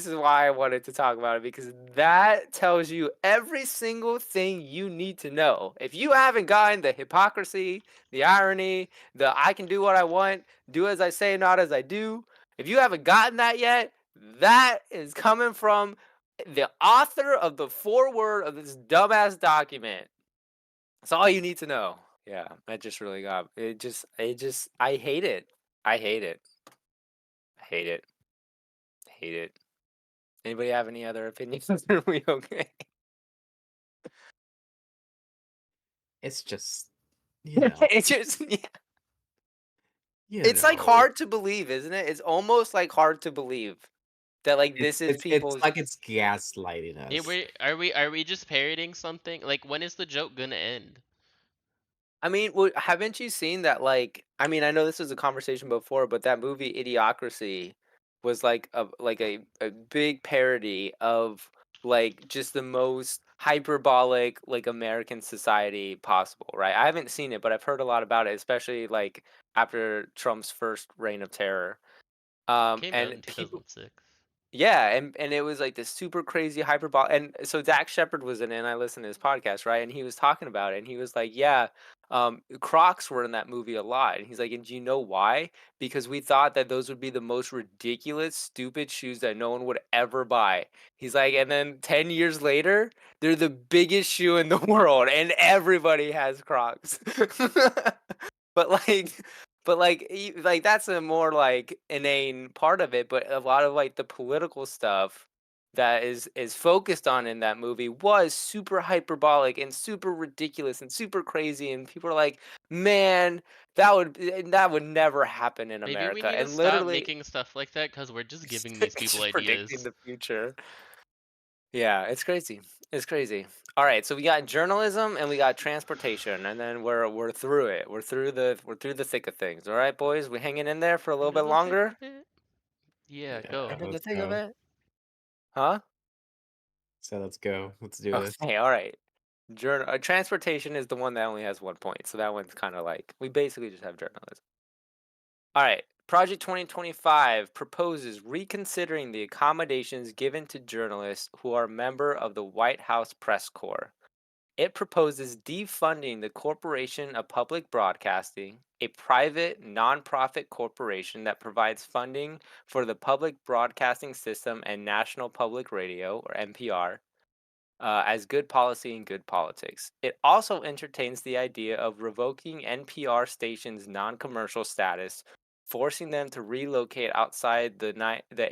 is why I wanted to talk about it, because that tells you every single thing you need to know. If you haven't gotten the hypocrisy, the irony, the I can do what I want, do as I say, not as I do. If you haven't gotten that yet, that is coming from the author of the foreword of this dumbass document. That's all you need to know. Yeah, that just really got I hate it. I hate it. I hate it. Hate it. Anybody have any other opinions? Are we okay? It's just, It's just yeah. you It's like know, hard to believe, isn't it? It's almost like hard to believe that like it's this is it's people's. like it's gaslighting Yeah, us. are we just parroting something? Like, when is the joke gonna end? I mean, haven't you seen that? Like, I mean, I know this was a conversation before, but that movie Idiocracy was like a big parody of like just the most hyperbolic like American society possible, right? I haven't seen it, but I've heard a lot about it, especially like after Trump's first reign of terror. Came out And in people, 2006. Yeah, and it was like this super crazy hyperbolic. And so Dak Shepard was in it, and I listened to his podcast, right? And he was talking about it, and he was like, "Yeah, Crocs were in that movie a lot." And he's like, "And do you know why? Because we thought that those would be the most ridiculous, stupid shoes that no one would ever buy." He's like, "And then 10 years later, they're the biggest shoe in the world, and everybody has Crocs." But like that's a more like inane part of it, but a lot of like the political stuff that is focused on in that movie was super hyperbolic and super ridiculous and super crazy, and people are like, "Man, that would never happen in Maybe we America." need to And stop literally making stuff like that because we're just giving these people just predicting ideas. the future. Yeah, it's crazy. It's crazy. All right, so we got journalism and we got transportation, and then we're through it. We're through the thick of things. All right, boys, we hanging in there for a little Into bit the thick longer. of it. Yeah, Yeah, go. Into the let's thick of go. it, huh? So let's go. Let's do this. Okay, all right. Transportation is the one that only has 1 point, so that one's kind of like we basically just have journalism. All right. Project 2025 proposes reconsidering the accommodations given to journalists who are member of the White House Press Corps. It proposes defunding the Corporation of Public Broadcasting, a private nonprofit corporation that provides funding for the public broadcasting system and National Public Radio, or NPR, as good policy and good politics. It also entertains the idea of revoking NPR stations' non commercial status, forcing them to relocate outside the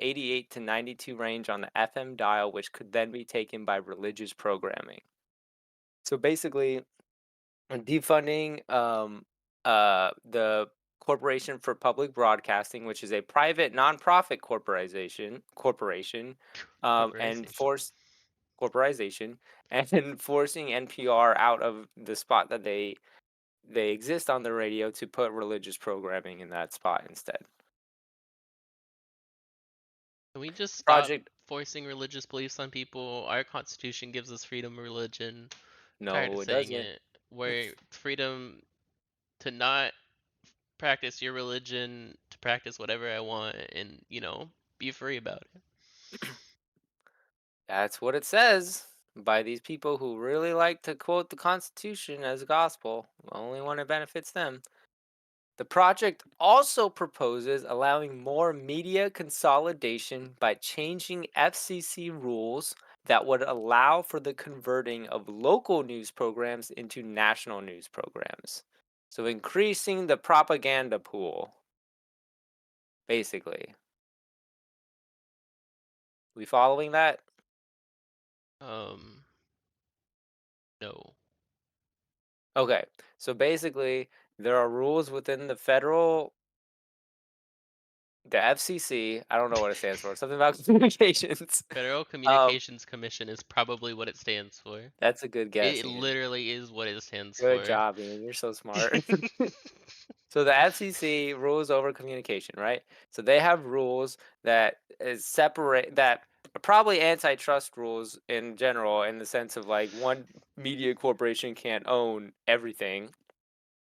88 to 92 range on the FM dial, which could then be taken by religious programming. So basically, defunding the Corporation for Public Broadcasting, which is a private nonprofit corporation, and Corporation. force corporation, and forcing NPR out of the spot that they exist on the radio to put religious programming in that spot instead. Can we just stop Project forcing religious beliefs on people? Our Constitution gives us freedom of religion. Tired of No, it saying doesn't. it. Where freedom to not practice your religion, to practice whatever I want, and be free about it. That's what it says by these people who really like to quote the Constitution as gospel, only when it benefits them. The project also proposes allowing more media consolidation by changing FCC rules that would allow for the converting of local news programs into national news programs. So increasing the propaganda pool, basically. We following that? Um, no. Okay. So basically, there are rules within the FCC. I don't know what it stands for. Something about communications. Federal Um, Communications Commission is probably what it stands for. that's a good guess, It Ian. literally is what it stands Good for. job, Ian. You're so smart. So the FCC rules over communication, right? So they have rules that is separate that are probably antitrust rules in general, in the sense of like one media corporation can't own everything,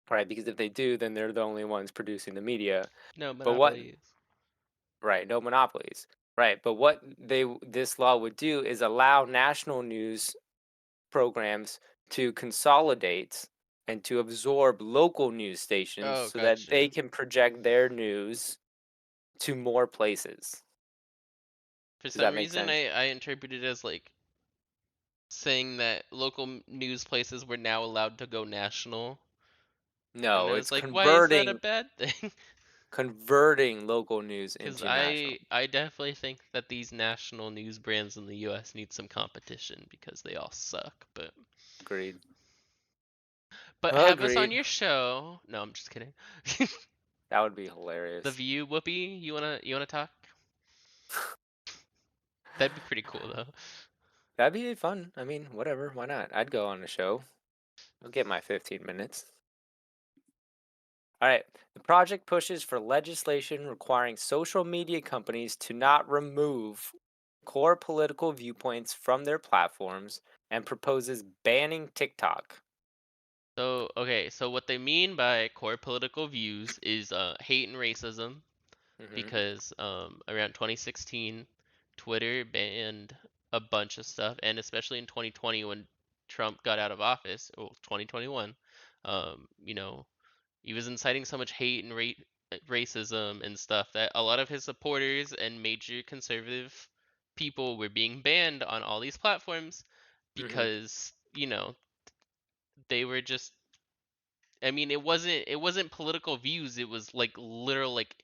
right? Because if they do, then they're the only ones producing the media. No But what monopolies. right, no monopolies. Right. But what this law would do is allow national news programs to consolidate and to absorb local news stations Oh, so that they gotcha. can project their news to more places. For Does some that make reason, sense? I interpreted it as like saying that local news places were now allowed to go national. And No, I was it's like, why is that a converting bad thing? converting local news Because into national. I definitely think that these national news brands in the U.S. need some competition because they all suck. Agreed. But have us on Agreed. your show. No, I'm just kidding. That would be The hilarious. View, Whoopi, you wanna talk? That'd be pretty cool though. That'd be fun. I mean, whatever. Why not? I'd go on a show. I'll get my 15 minutes. All right. The project pushes for legislation requiring social media companies to not remove core political viewpoints from their platforms and proposes banning TikTok. So okay, so what they mean by core political views is hate and racism Hmm. because around 2016 Twitter banned a bunch of stuff, and especially in 2020 when Trump got out of office, or 2021, you know, he was inciting so much hate and racism and stuff that a lot of his supporters and major conservative people were being banned on all these platforms Hmm. because, they were just, I mean, it wasn't political views, it was like literal like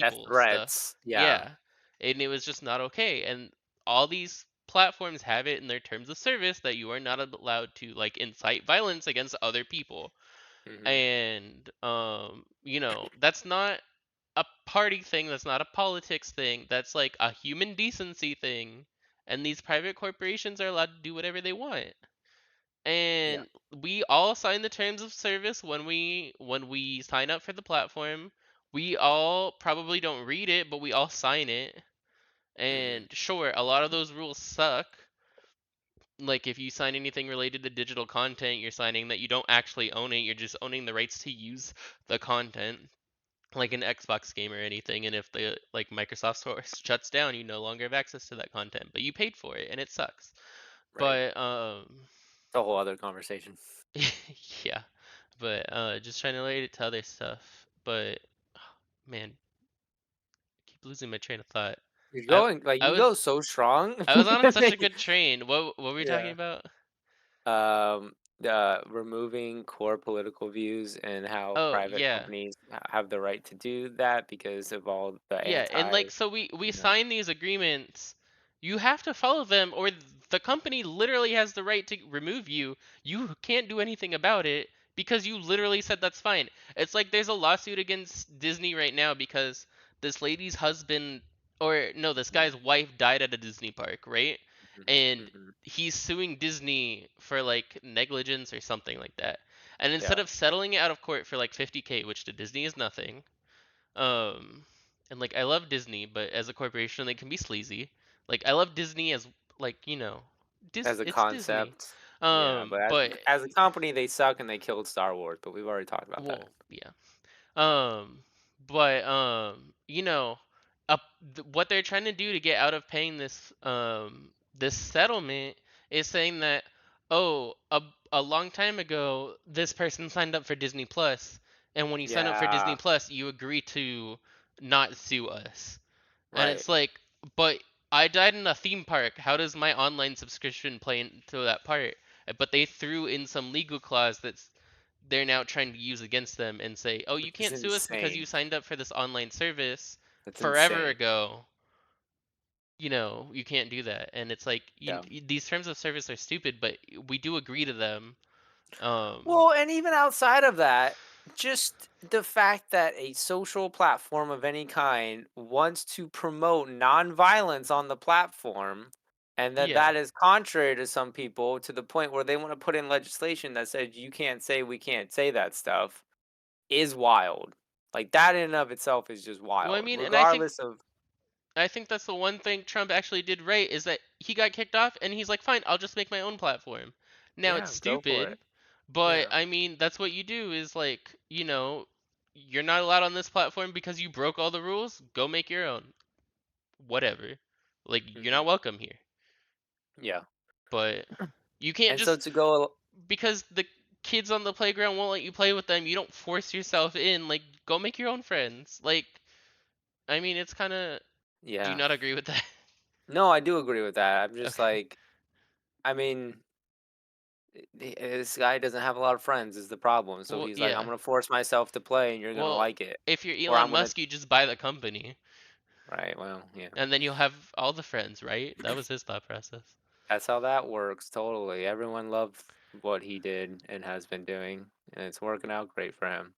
Death anti-people stuff. threats. Yeah. Yeah. And it was just not okay. And all these platforms have it in their terms of service that you are not allowed to like incite violence against other people. Hmm. And that's not a party thing, that's not a politics thing, that's like a human decency thing. And these private corporations are allowed to do whatever they want. Yeah. And we all sign the terms of service when we sign up for the platform. We all probably don't read it, but we all sign it. Hmm. And sure, a lot of those rules suck. Like if you sign anything related to digital content, you're signing that you don't actually own it, you're just owning the rights to use the content, like an Xbox game or anything. And if the like Microsoft store shuts down, you no longer have access to that content, but you paid for it and it sucks. Right. But It's a whole other conversation. yeah. But just trying to relate it to other stuff. But man, I keep losing my train of thought. You're I going like I you was go so strong. I was on such a good train. What were we talking Yeah. about? Um, removing core political views and how Oh, private yeah. companies have the right to do that because of all the Yeah, and anti, like so we you know. sign these agreements. You have to follow them or the company literally has the right to remove you. You can't do anything about it because you literally said that's fine. It's like there's a lawsuit against Disney right now because this lady's husband, or no, this guy's wife died at a Disney park, right? Mhm, And mhm. he's suing Disney for like negligence or something like that. And instead Yeah, of settling it out of court for like 50K, which to Disney is nothing, um, and like I love Disney, but as a corporation, they can be sleazy. Like I love Disney as like as a it's Disney. concept. Yeah, but But as a company, they suck and they killed Star Wars. But we've already talked about that. well, yeah. Um, but up what they're trying to do to get out of paying this settlement is saying that, oh, a long time ago this person signed up for Disney Plus, and when you sign up for Disney Yeah, Plus, you agree to not sue us. And right. it's like, but I died in a theme park. How does my online subscription play into that part? But they threw in some legal clause that's they're now trying to use against them and say, oh, you Which is can't sue us because you insane. signed up for this online service That's forever insane. ago. You can't do that. And it's like, Yeah. these terms of service are stupid, but we do agree to them. Um, Well, and even outside of that, just the fact that a social platform of any kind wants to promote nonviolence on the platform, and that yeah. that is contrary to some people to the point where they want to put in legislation that says you can't say we can't say that stuff is wild. Like that in and of itself is just Well, I wild, mean, and regardless of I think that's the one thing Trump actually did right is that he got kicked off and he's like, fine, I'll just make my own platform. Now it's yeah, go for stupid, it. but Yeah. I mean, that's what you do is like, you're not allowed on this platform because you broke all the rules. Go make your own. Whatever. Like, you're Hmm. not welcome here. Yeah. But you can't And so just, to go, because the kids on the playground won't let you play with them, you don't force yourself in. Like, go make your own friends. Like, I mean, it's kind of, do you yeah. not agree with that? No, I do agree with that. I'm just Okay. like, I mean, this guy doesn't have a lot of friends is the problem. So Well, he's like, I'm yeah. gonna force myself to play, and you're gonna Well, like it, if you're or Elon I'm gonna. Musk, you just buy the company, Right. Well, yeah. and then you'll have all the friends, right? That was his thought process. That's how that works. Totally. Everyone loved what he did and has been doing, and it's working out great for him.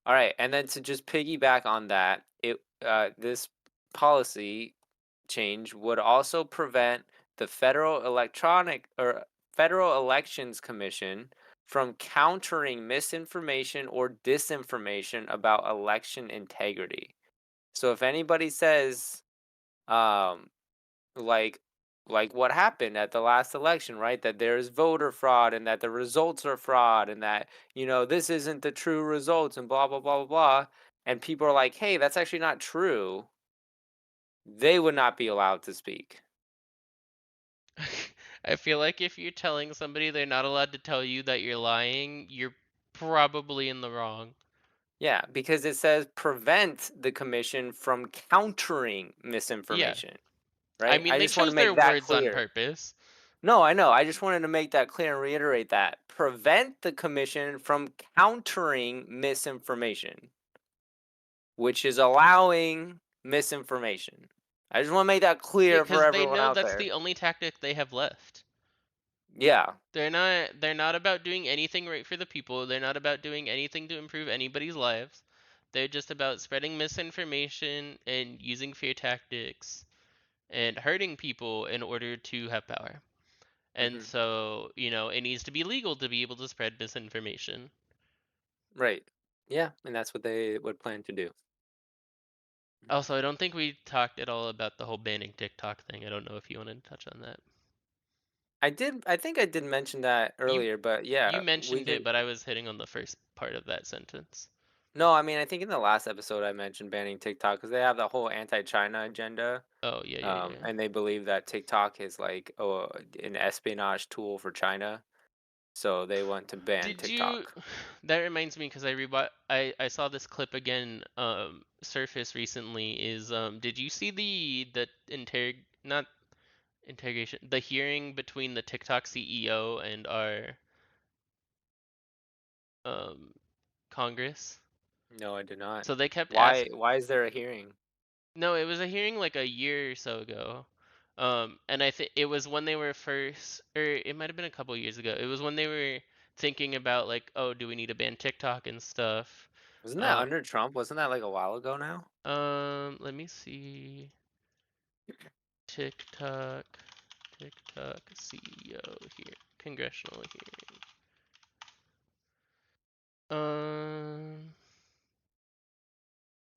All right, and then to just piggyback on that, this policy change would also prevent the Federal Elections Commission from countering misinformation or disinformation about election integrity. So if anybody says, um, like what happened at the last election, right? That there's voter fraud and that the results are fraud and that, this isn't the true results and blah blah blah blah blah. And people are like, hey, that's actually not true. they would not be allowed to speak. I feel like if you're telling somebody they're not allowed to tell you that you're lying, you're probably in the wrong. Yeah, because it says prevent the commission from countering Yeah. misinformation, I right? mean, I they just want to chose their make that words on clear. purpose. No, I know. I just wanted to make that clear and reiterate that. Prevent the commission from countering misinformation, which is allowing misinformation. I just want to make that Yeah, clear for because they everyone know out that's there. the only tactic they have left. Yeah. They're not about doing anything right for the people. They're not about doing anything to improve anybody's lives. They're just about spreading misinformation and using fear tactics and hurting people in order to have power. And Hmm. so, it needs to be legal to be able to spread misinformation. Right. Yeah, and that's what they would plan to do. Mhm. Also, I don't think we talked at all about the whole banning TikTok thing. I don't know if you wanted to touch on that. I did. I think I did mention that You earlier, but you yeah, we mentioned it, can. but I was hitting on the first part of that sentence. No, I mean, I think in the last episode I mentioned banning TikTok because they have the whole anti-China agenda, Oh, yeah, yeah, yeah. and they believe that TikTok is like an espionage tool for China, so they want to ban Did you TikTok. That reminds me because I saw this clip again surface recently is did you see the not interrogation, the hearing between the TikTok CEO and our um Congress? No, I did not. So they kept Why? asking. Why is there a hearing? No, it was a hearing like a year or so ago. And I think it was when they were first, or it might have been a couple years ago. It was when they were thinking about like, oh, do we need to ban TikTok and stuff? Wasn't that Uh, under Trump? Wasn't that like a while ago now? Let me see. TikTok, TikTok CEO here, congressional hearing.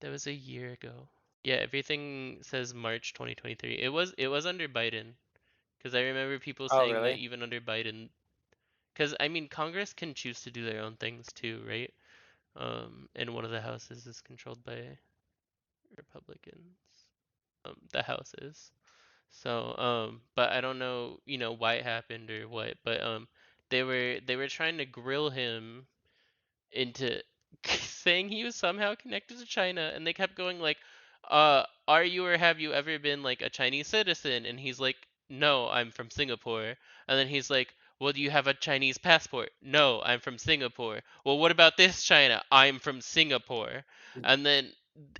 That was a year ago. Yeah, everything says March 2023. It was under Biden, because I remember people Oh, saying that really? even under Biden, because I mean Congress can choose to do their own things too, right? And one of the houses is controlled by Republicans. The House is. So, but I don't know, why it happened or what, but they were trying to grill him into saying he was somehow connected to China, and they kept going like, are you or have you ever been like a Chinese citizen? And he's like, no, I'm from Singapore. And then he's like, well, do you have a Chinese passport? No, I'm from Singapore. Well, what about this China? I'm from Singapore. And then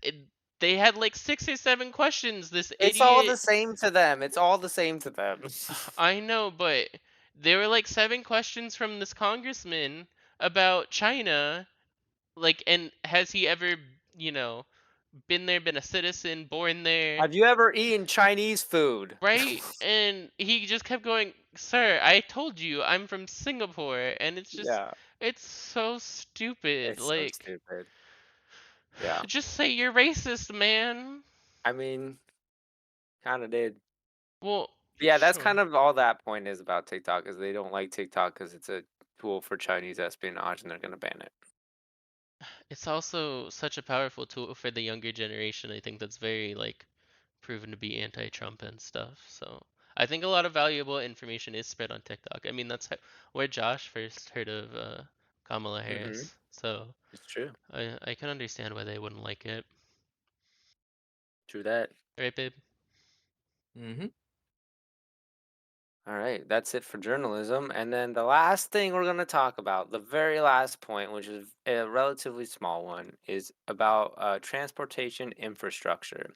it, they had like 6 or 7 questions. This It's all the idiot. same to them. It's all the same to them. I know, but there were like 7 questions from this congressman about China, like, and has he ever, you know, been there, been a citizen, born there, Have you ever eaten Chinese food? right? And he just kept going, sir, I told you I'm from Singapore, and Yeah, it's so stupid. it's so Like, stupid. Yeah, just say you're racist, man. I mean, kind of did. Well, Yeah, that's kind sure. of all that point is about TikTok is they don't like TikTok because it's a tool for Chinese espionage and they're gonna ban it. It's also such a powerful tool for the younger generation. I think that's very like proven to be anti-Trump and stuff. So I think a lot of valuable information is spread on TikTok. I mean, that's where Josh first heard of Kamala Mm-hmm. Harris. So It's true. I can understand why they wouldn't like it. True that. Right, babe? Mm-hmm. All right, that's it for journalism. And then the last thing we're going to talk about, the very last point, which is a relatively small one, is about transportation infrastructure.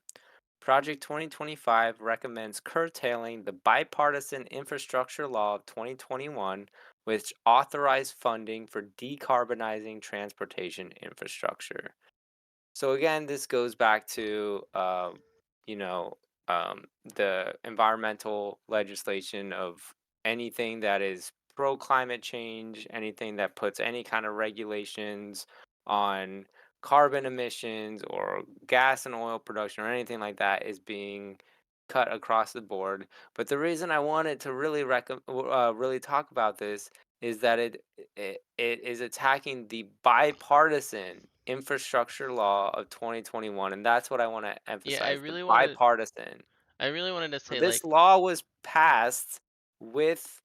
Project 2025 recommends curtailing the bipartisan infrastructure law of 2021, which authorized funding for decarbonizing transportation infrastructure. So again, this goes back to you know the environmental legislation of anything that is pro climate change, anything that puts any kind of regulations on carbon emissions or gas and oil production or anything like that is being cut across the board. But the reason I wanted to really talk about this is that it is attacking the bipartisan infrastructure law of 2021, and that's what I want to Yeah, I emphasize, the really wanted bipartisan. I really wanted to So say this like law was passed with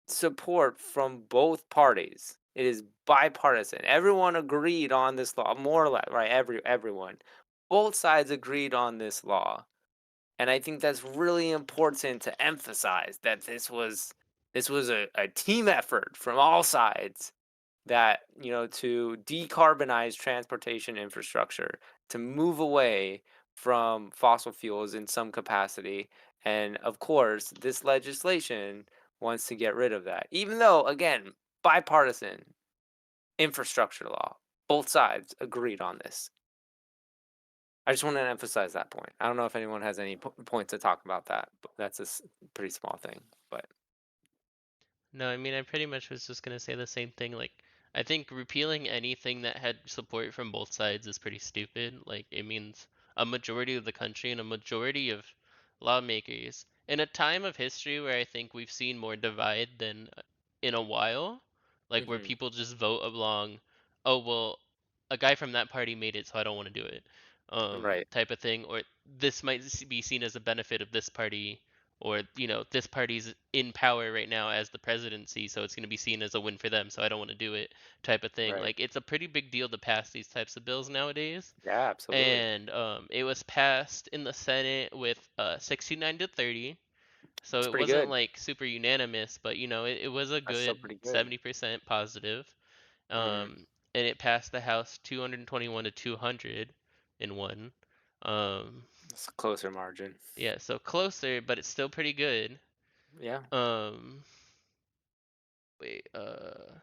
support from both parties. It is bipartisan. Everyone agreed on this law, more or less, right? Everyone. Both sides agreed on this law. And I think that's really important to emphasize that this was a team effort from all sides that, to decarbonize transportation infrastructure, to move away from fossil fuels in some capacity. And of course, this legislation wants to get rid of that. Even though, again, bipartisan infrastructure law, both sides agreed on this. I just want to emphasize that point. I don't know if anyone has any points to talk about that, but that's a pretty small thing. But no, I mean, I pretty much was just gonna say the same thing. Like, I think repealing anything that had support from both sides is pretty stupid. Like, it means a majority of the country and a majority of lawmakers in a time of history where I think we've seen more divide than in a while, like where hmm, people just vote along, oh well, a guy from that party made it, so I don't want to do it, right, type of thing, or this might be seen as a benefit of this party, or this party's in power right now as the presidency, so it's going to be seen as a win for them, so I don't want to do it, type of thing. right, Like, it's a pretty big deal to pass these types of bills nowadays. yeah, absolutely, And it was passed in the Senate with 69 to 30, so it's it pretty wasn't good. like super unanimous, but it was a That's still good pretty good. 70% positive. Hmm. And it passed the House 221 to 200 in one. um It's a closer margin. yeah, so closer, but it's still pretty good. Yeah. um Wait, okay,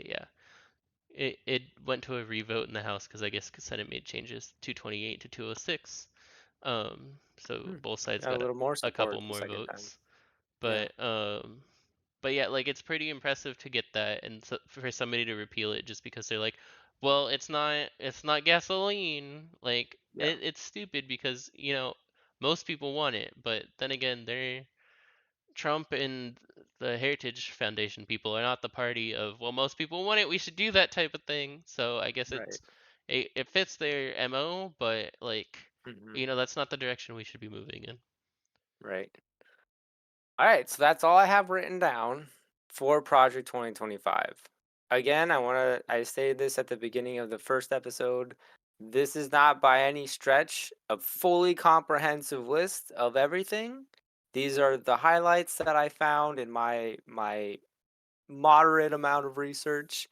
yeah. It went to a revote in the House because I guess the Senate made changes 228 to 206. So Hmm. both sides Got a got little more a couple support the more second time. votes. Yeah. But yeah, like, it's pretty impressive to get that, and so, for somebody to repeal it just because they're like, well, it's not gasoline. Like, Yeah. it's stupid because most people want it, but then again, they're Trump and the Heritage Foundation people are not the party of, well, most people want it, we should do that type of thing. So I guess Right. it fits their MO, but like, Hmm. that's not the direction we should be moving in. Right. All right. So that's all I have written down for Project 2025. Again, I stated this at the beginning of the first episode. This is not by any stretch a fully comprehensive list of everything. These are the highlights that I found in my moderate amount of research,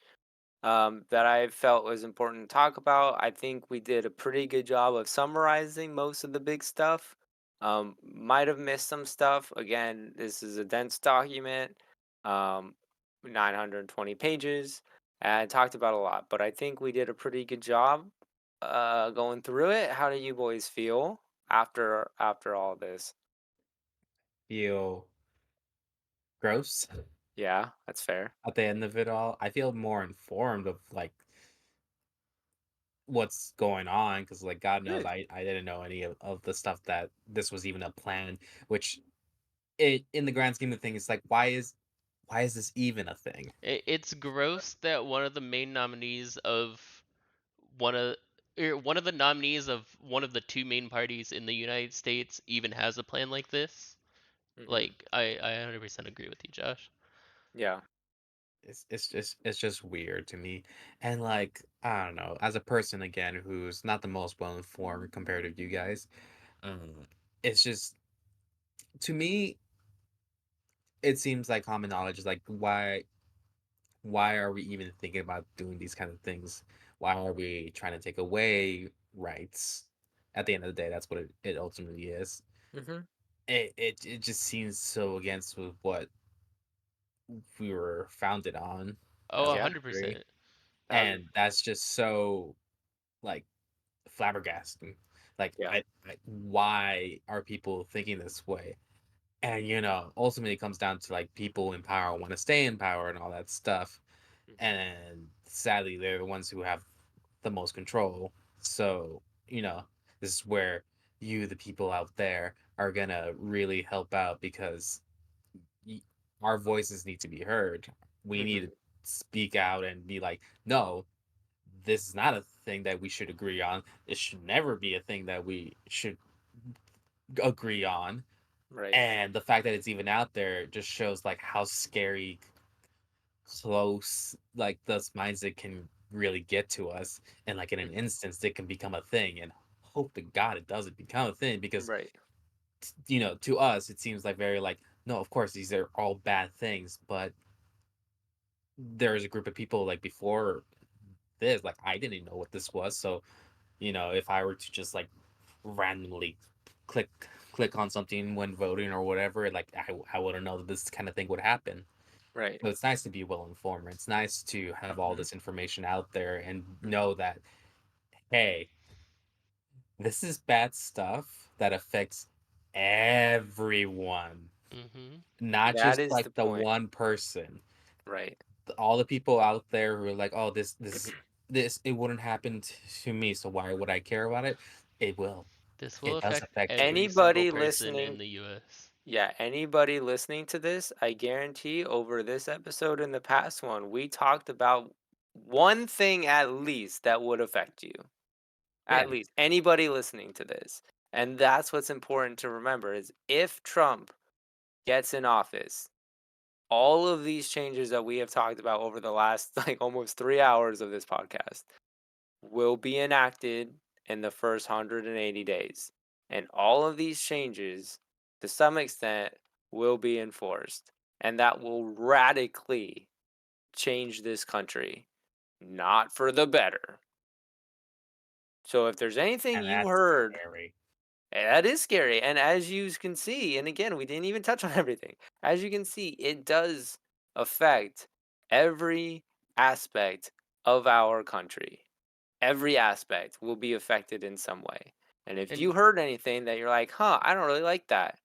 that I felt was important to talk about. I think we did a pretty good job of summarizing most of the big stuff. Might have missed some stuff. Again, this is a dense document, um, 920 pages, and I talked about a lot, but I think we did a pretty good job going through it. How do you boys feel after all this? Feel gross Yeah, that's fair. at the end of it all. I feel more informed of like what's going on because like God knows Good. I didn't know any of the stuff that this was even a plan, which it in the grand scheme of things, like why is this even a thing? It's gross that one of the main nominees of one of one of the nominees of one of the two main parties in the United States even has a plan like this. Hmm. Like, I 100% agree with you, Josh. Yeah. It's just weird to me. And like, I don't know, as a person again who's not the most well informed compared to you guys, it's just to me it seems like common knowledge is like why are we even thinking about doing these kind of things? Why are we trying to take away rights? At the end of the day, that's what it ultimately is. Hmm. It just seems so against with what we were founded on Oh, as a a Yeah. hundred country. percent. And that's just so like flabbergasting. Like Yeah. why are people thinking this way? And ultimately it comes down to like people in power want to stay in power and all that stuff. Mhm. And sadly they're the ones who have the most control. So, this is where you, the people out there, are gonna really help out because y- our voices need to be heard. We need Mhm. speak out and be like, no, this is not a thing that we should agree on. It should never be a thing that we should agree on. Right. And the fact that it's even out there just shows like how scary close like those mindset can really get to us. And like in an Mhm. instance, it can become a thing. And hope to God it doesn't become a thing because Right. to us it seems like very like no, of course these are all bad things, but there's a group of people like before this, like I didn't even know what this was. So, if I were to just like randomly click click on something when voting or whatever, like I wouldn't know that this kind of thing would happen. Right. So it's nice to be well informed. It's nice to have all Mhm. this information out there and Mhm. know that hey, this is bad stuff that affects everyone, Mm-hmm. not That just is like the the point. one person. Right. All the people out there who are like, "Oh, this it wouldn't happen to me, so why would I care about it?" It will. This will It does affect affect you. every single Anybody person in listening, the US. yeah, anybody listening to this, I guarantee over this episode and the past one, we talked about one thing at least that would affect you. At Yeah, least anybody listening to this. And that's what's important to remember is if Trump gets in office, all of these changes that we have talked about over the last like almost 3 hours of this podcast will be enacted in the first 180 days. And all of these changes, to some extent, will be enforced. And that will radically change this country, not for the better. So if there's anything and you that's heard, scary. that is scary. And as you can see, and again, we didn't even touch on everything. As you can see, it does affect every aspect of our country. Every aspect will be affected in some way. And if And you heard anything that you're like, huh, I don't really like that,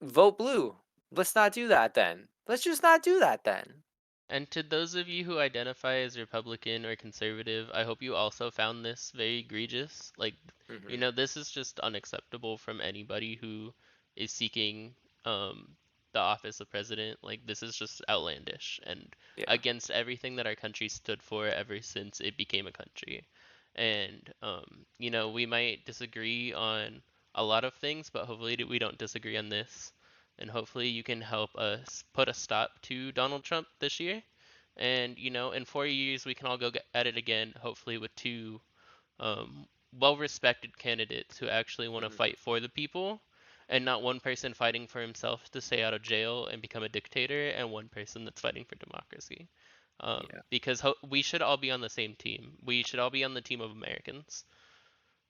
vote blue. Let's not do that then. Let's just not do that then. And to those of you who identify as Republican or conservative, I hope you also found this very egregious. Like, Hmm. this is just unacceptable from anybody who is seeking the office of president. Like, this is just outlandish and Yeah. against everything that our country stood for ever since it became a country. And, we might disagree on a lot of things, but hopefully we don't disagree on this. And hopefully you can help us put a stop to Donald Trump this year. And in 4 years we can all go at it again, hopefully with two well-respected candidates who actually want to Hmm. fight for the people, and not one person fighting for himself to stay out of jail and become a dictator, and one person that's fighting for democracy. Yeah. Because we should all be on the same team. We should all be on the team of Americans.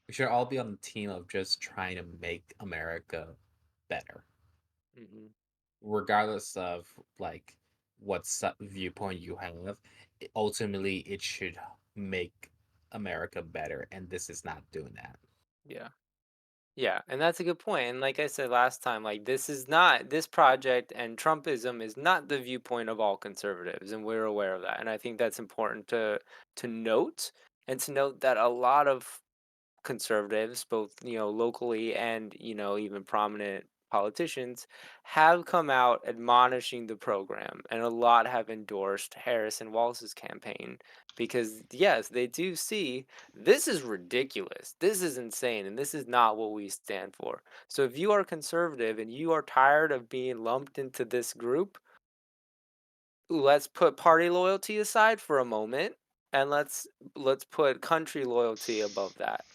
We should all be on the team of just trying to make America better, Hmm. regardless of like what viewpoint you have. Ultimately, it should make America better, and this is not doing that. Yeah. Yeah, and that's a good point. And like I said last time, like this is not this project and Trumpism is not the viewpoint of all conservatives, and we're aware of that. And I think that's important to note and to note that a lot of conservatives, both locally and even prominent politicians, have come out admonishing the program, and a lot have endorsed Harrison Walz's campaign because yes, they do see this is ridiculous, this is insane, and this is not what we stand for. So if you are conservative and you are tired of being lumped into this group, let's put party loyalty aside for a moment and let's put country loyalty above that,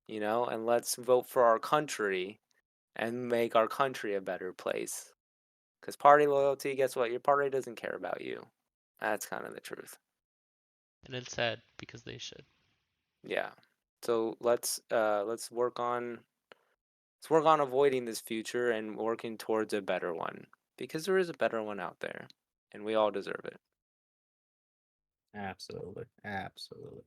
and let's vote for our country and make our country a better place. Because party loyalty, guess what? Your party doesn't care about you. That's kind of the truth. And it's sad because they should. Yeah. So let's work on avoiding this future and working towards a better one because there is a better one out there, and we all deserve it. Absolutely, absolutely.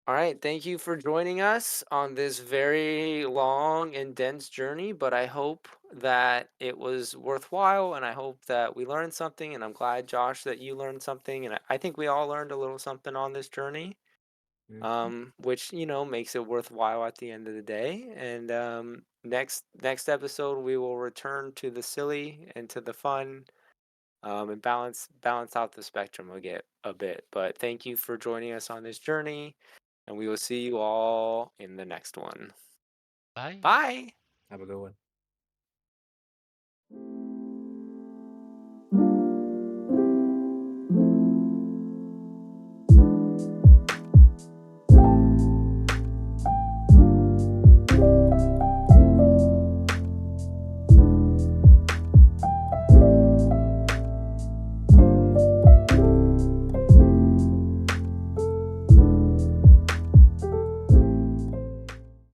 All right, thank you for joining us on this very long and dense journey, but I hope that it was worthwhile and I hope that we learned something. And I'm glad, Josh, that you learned something. And I think we all learned a little something on this journey, Mhm. which, makes it worthwhile at the end of the day. And next episode, we will return to the silly and to the fun and balance out the spectrum a bit. But thank you for joining us on this journey, and we will see you all in the next one. Bye. Bye. Have a good one.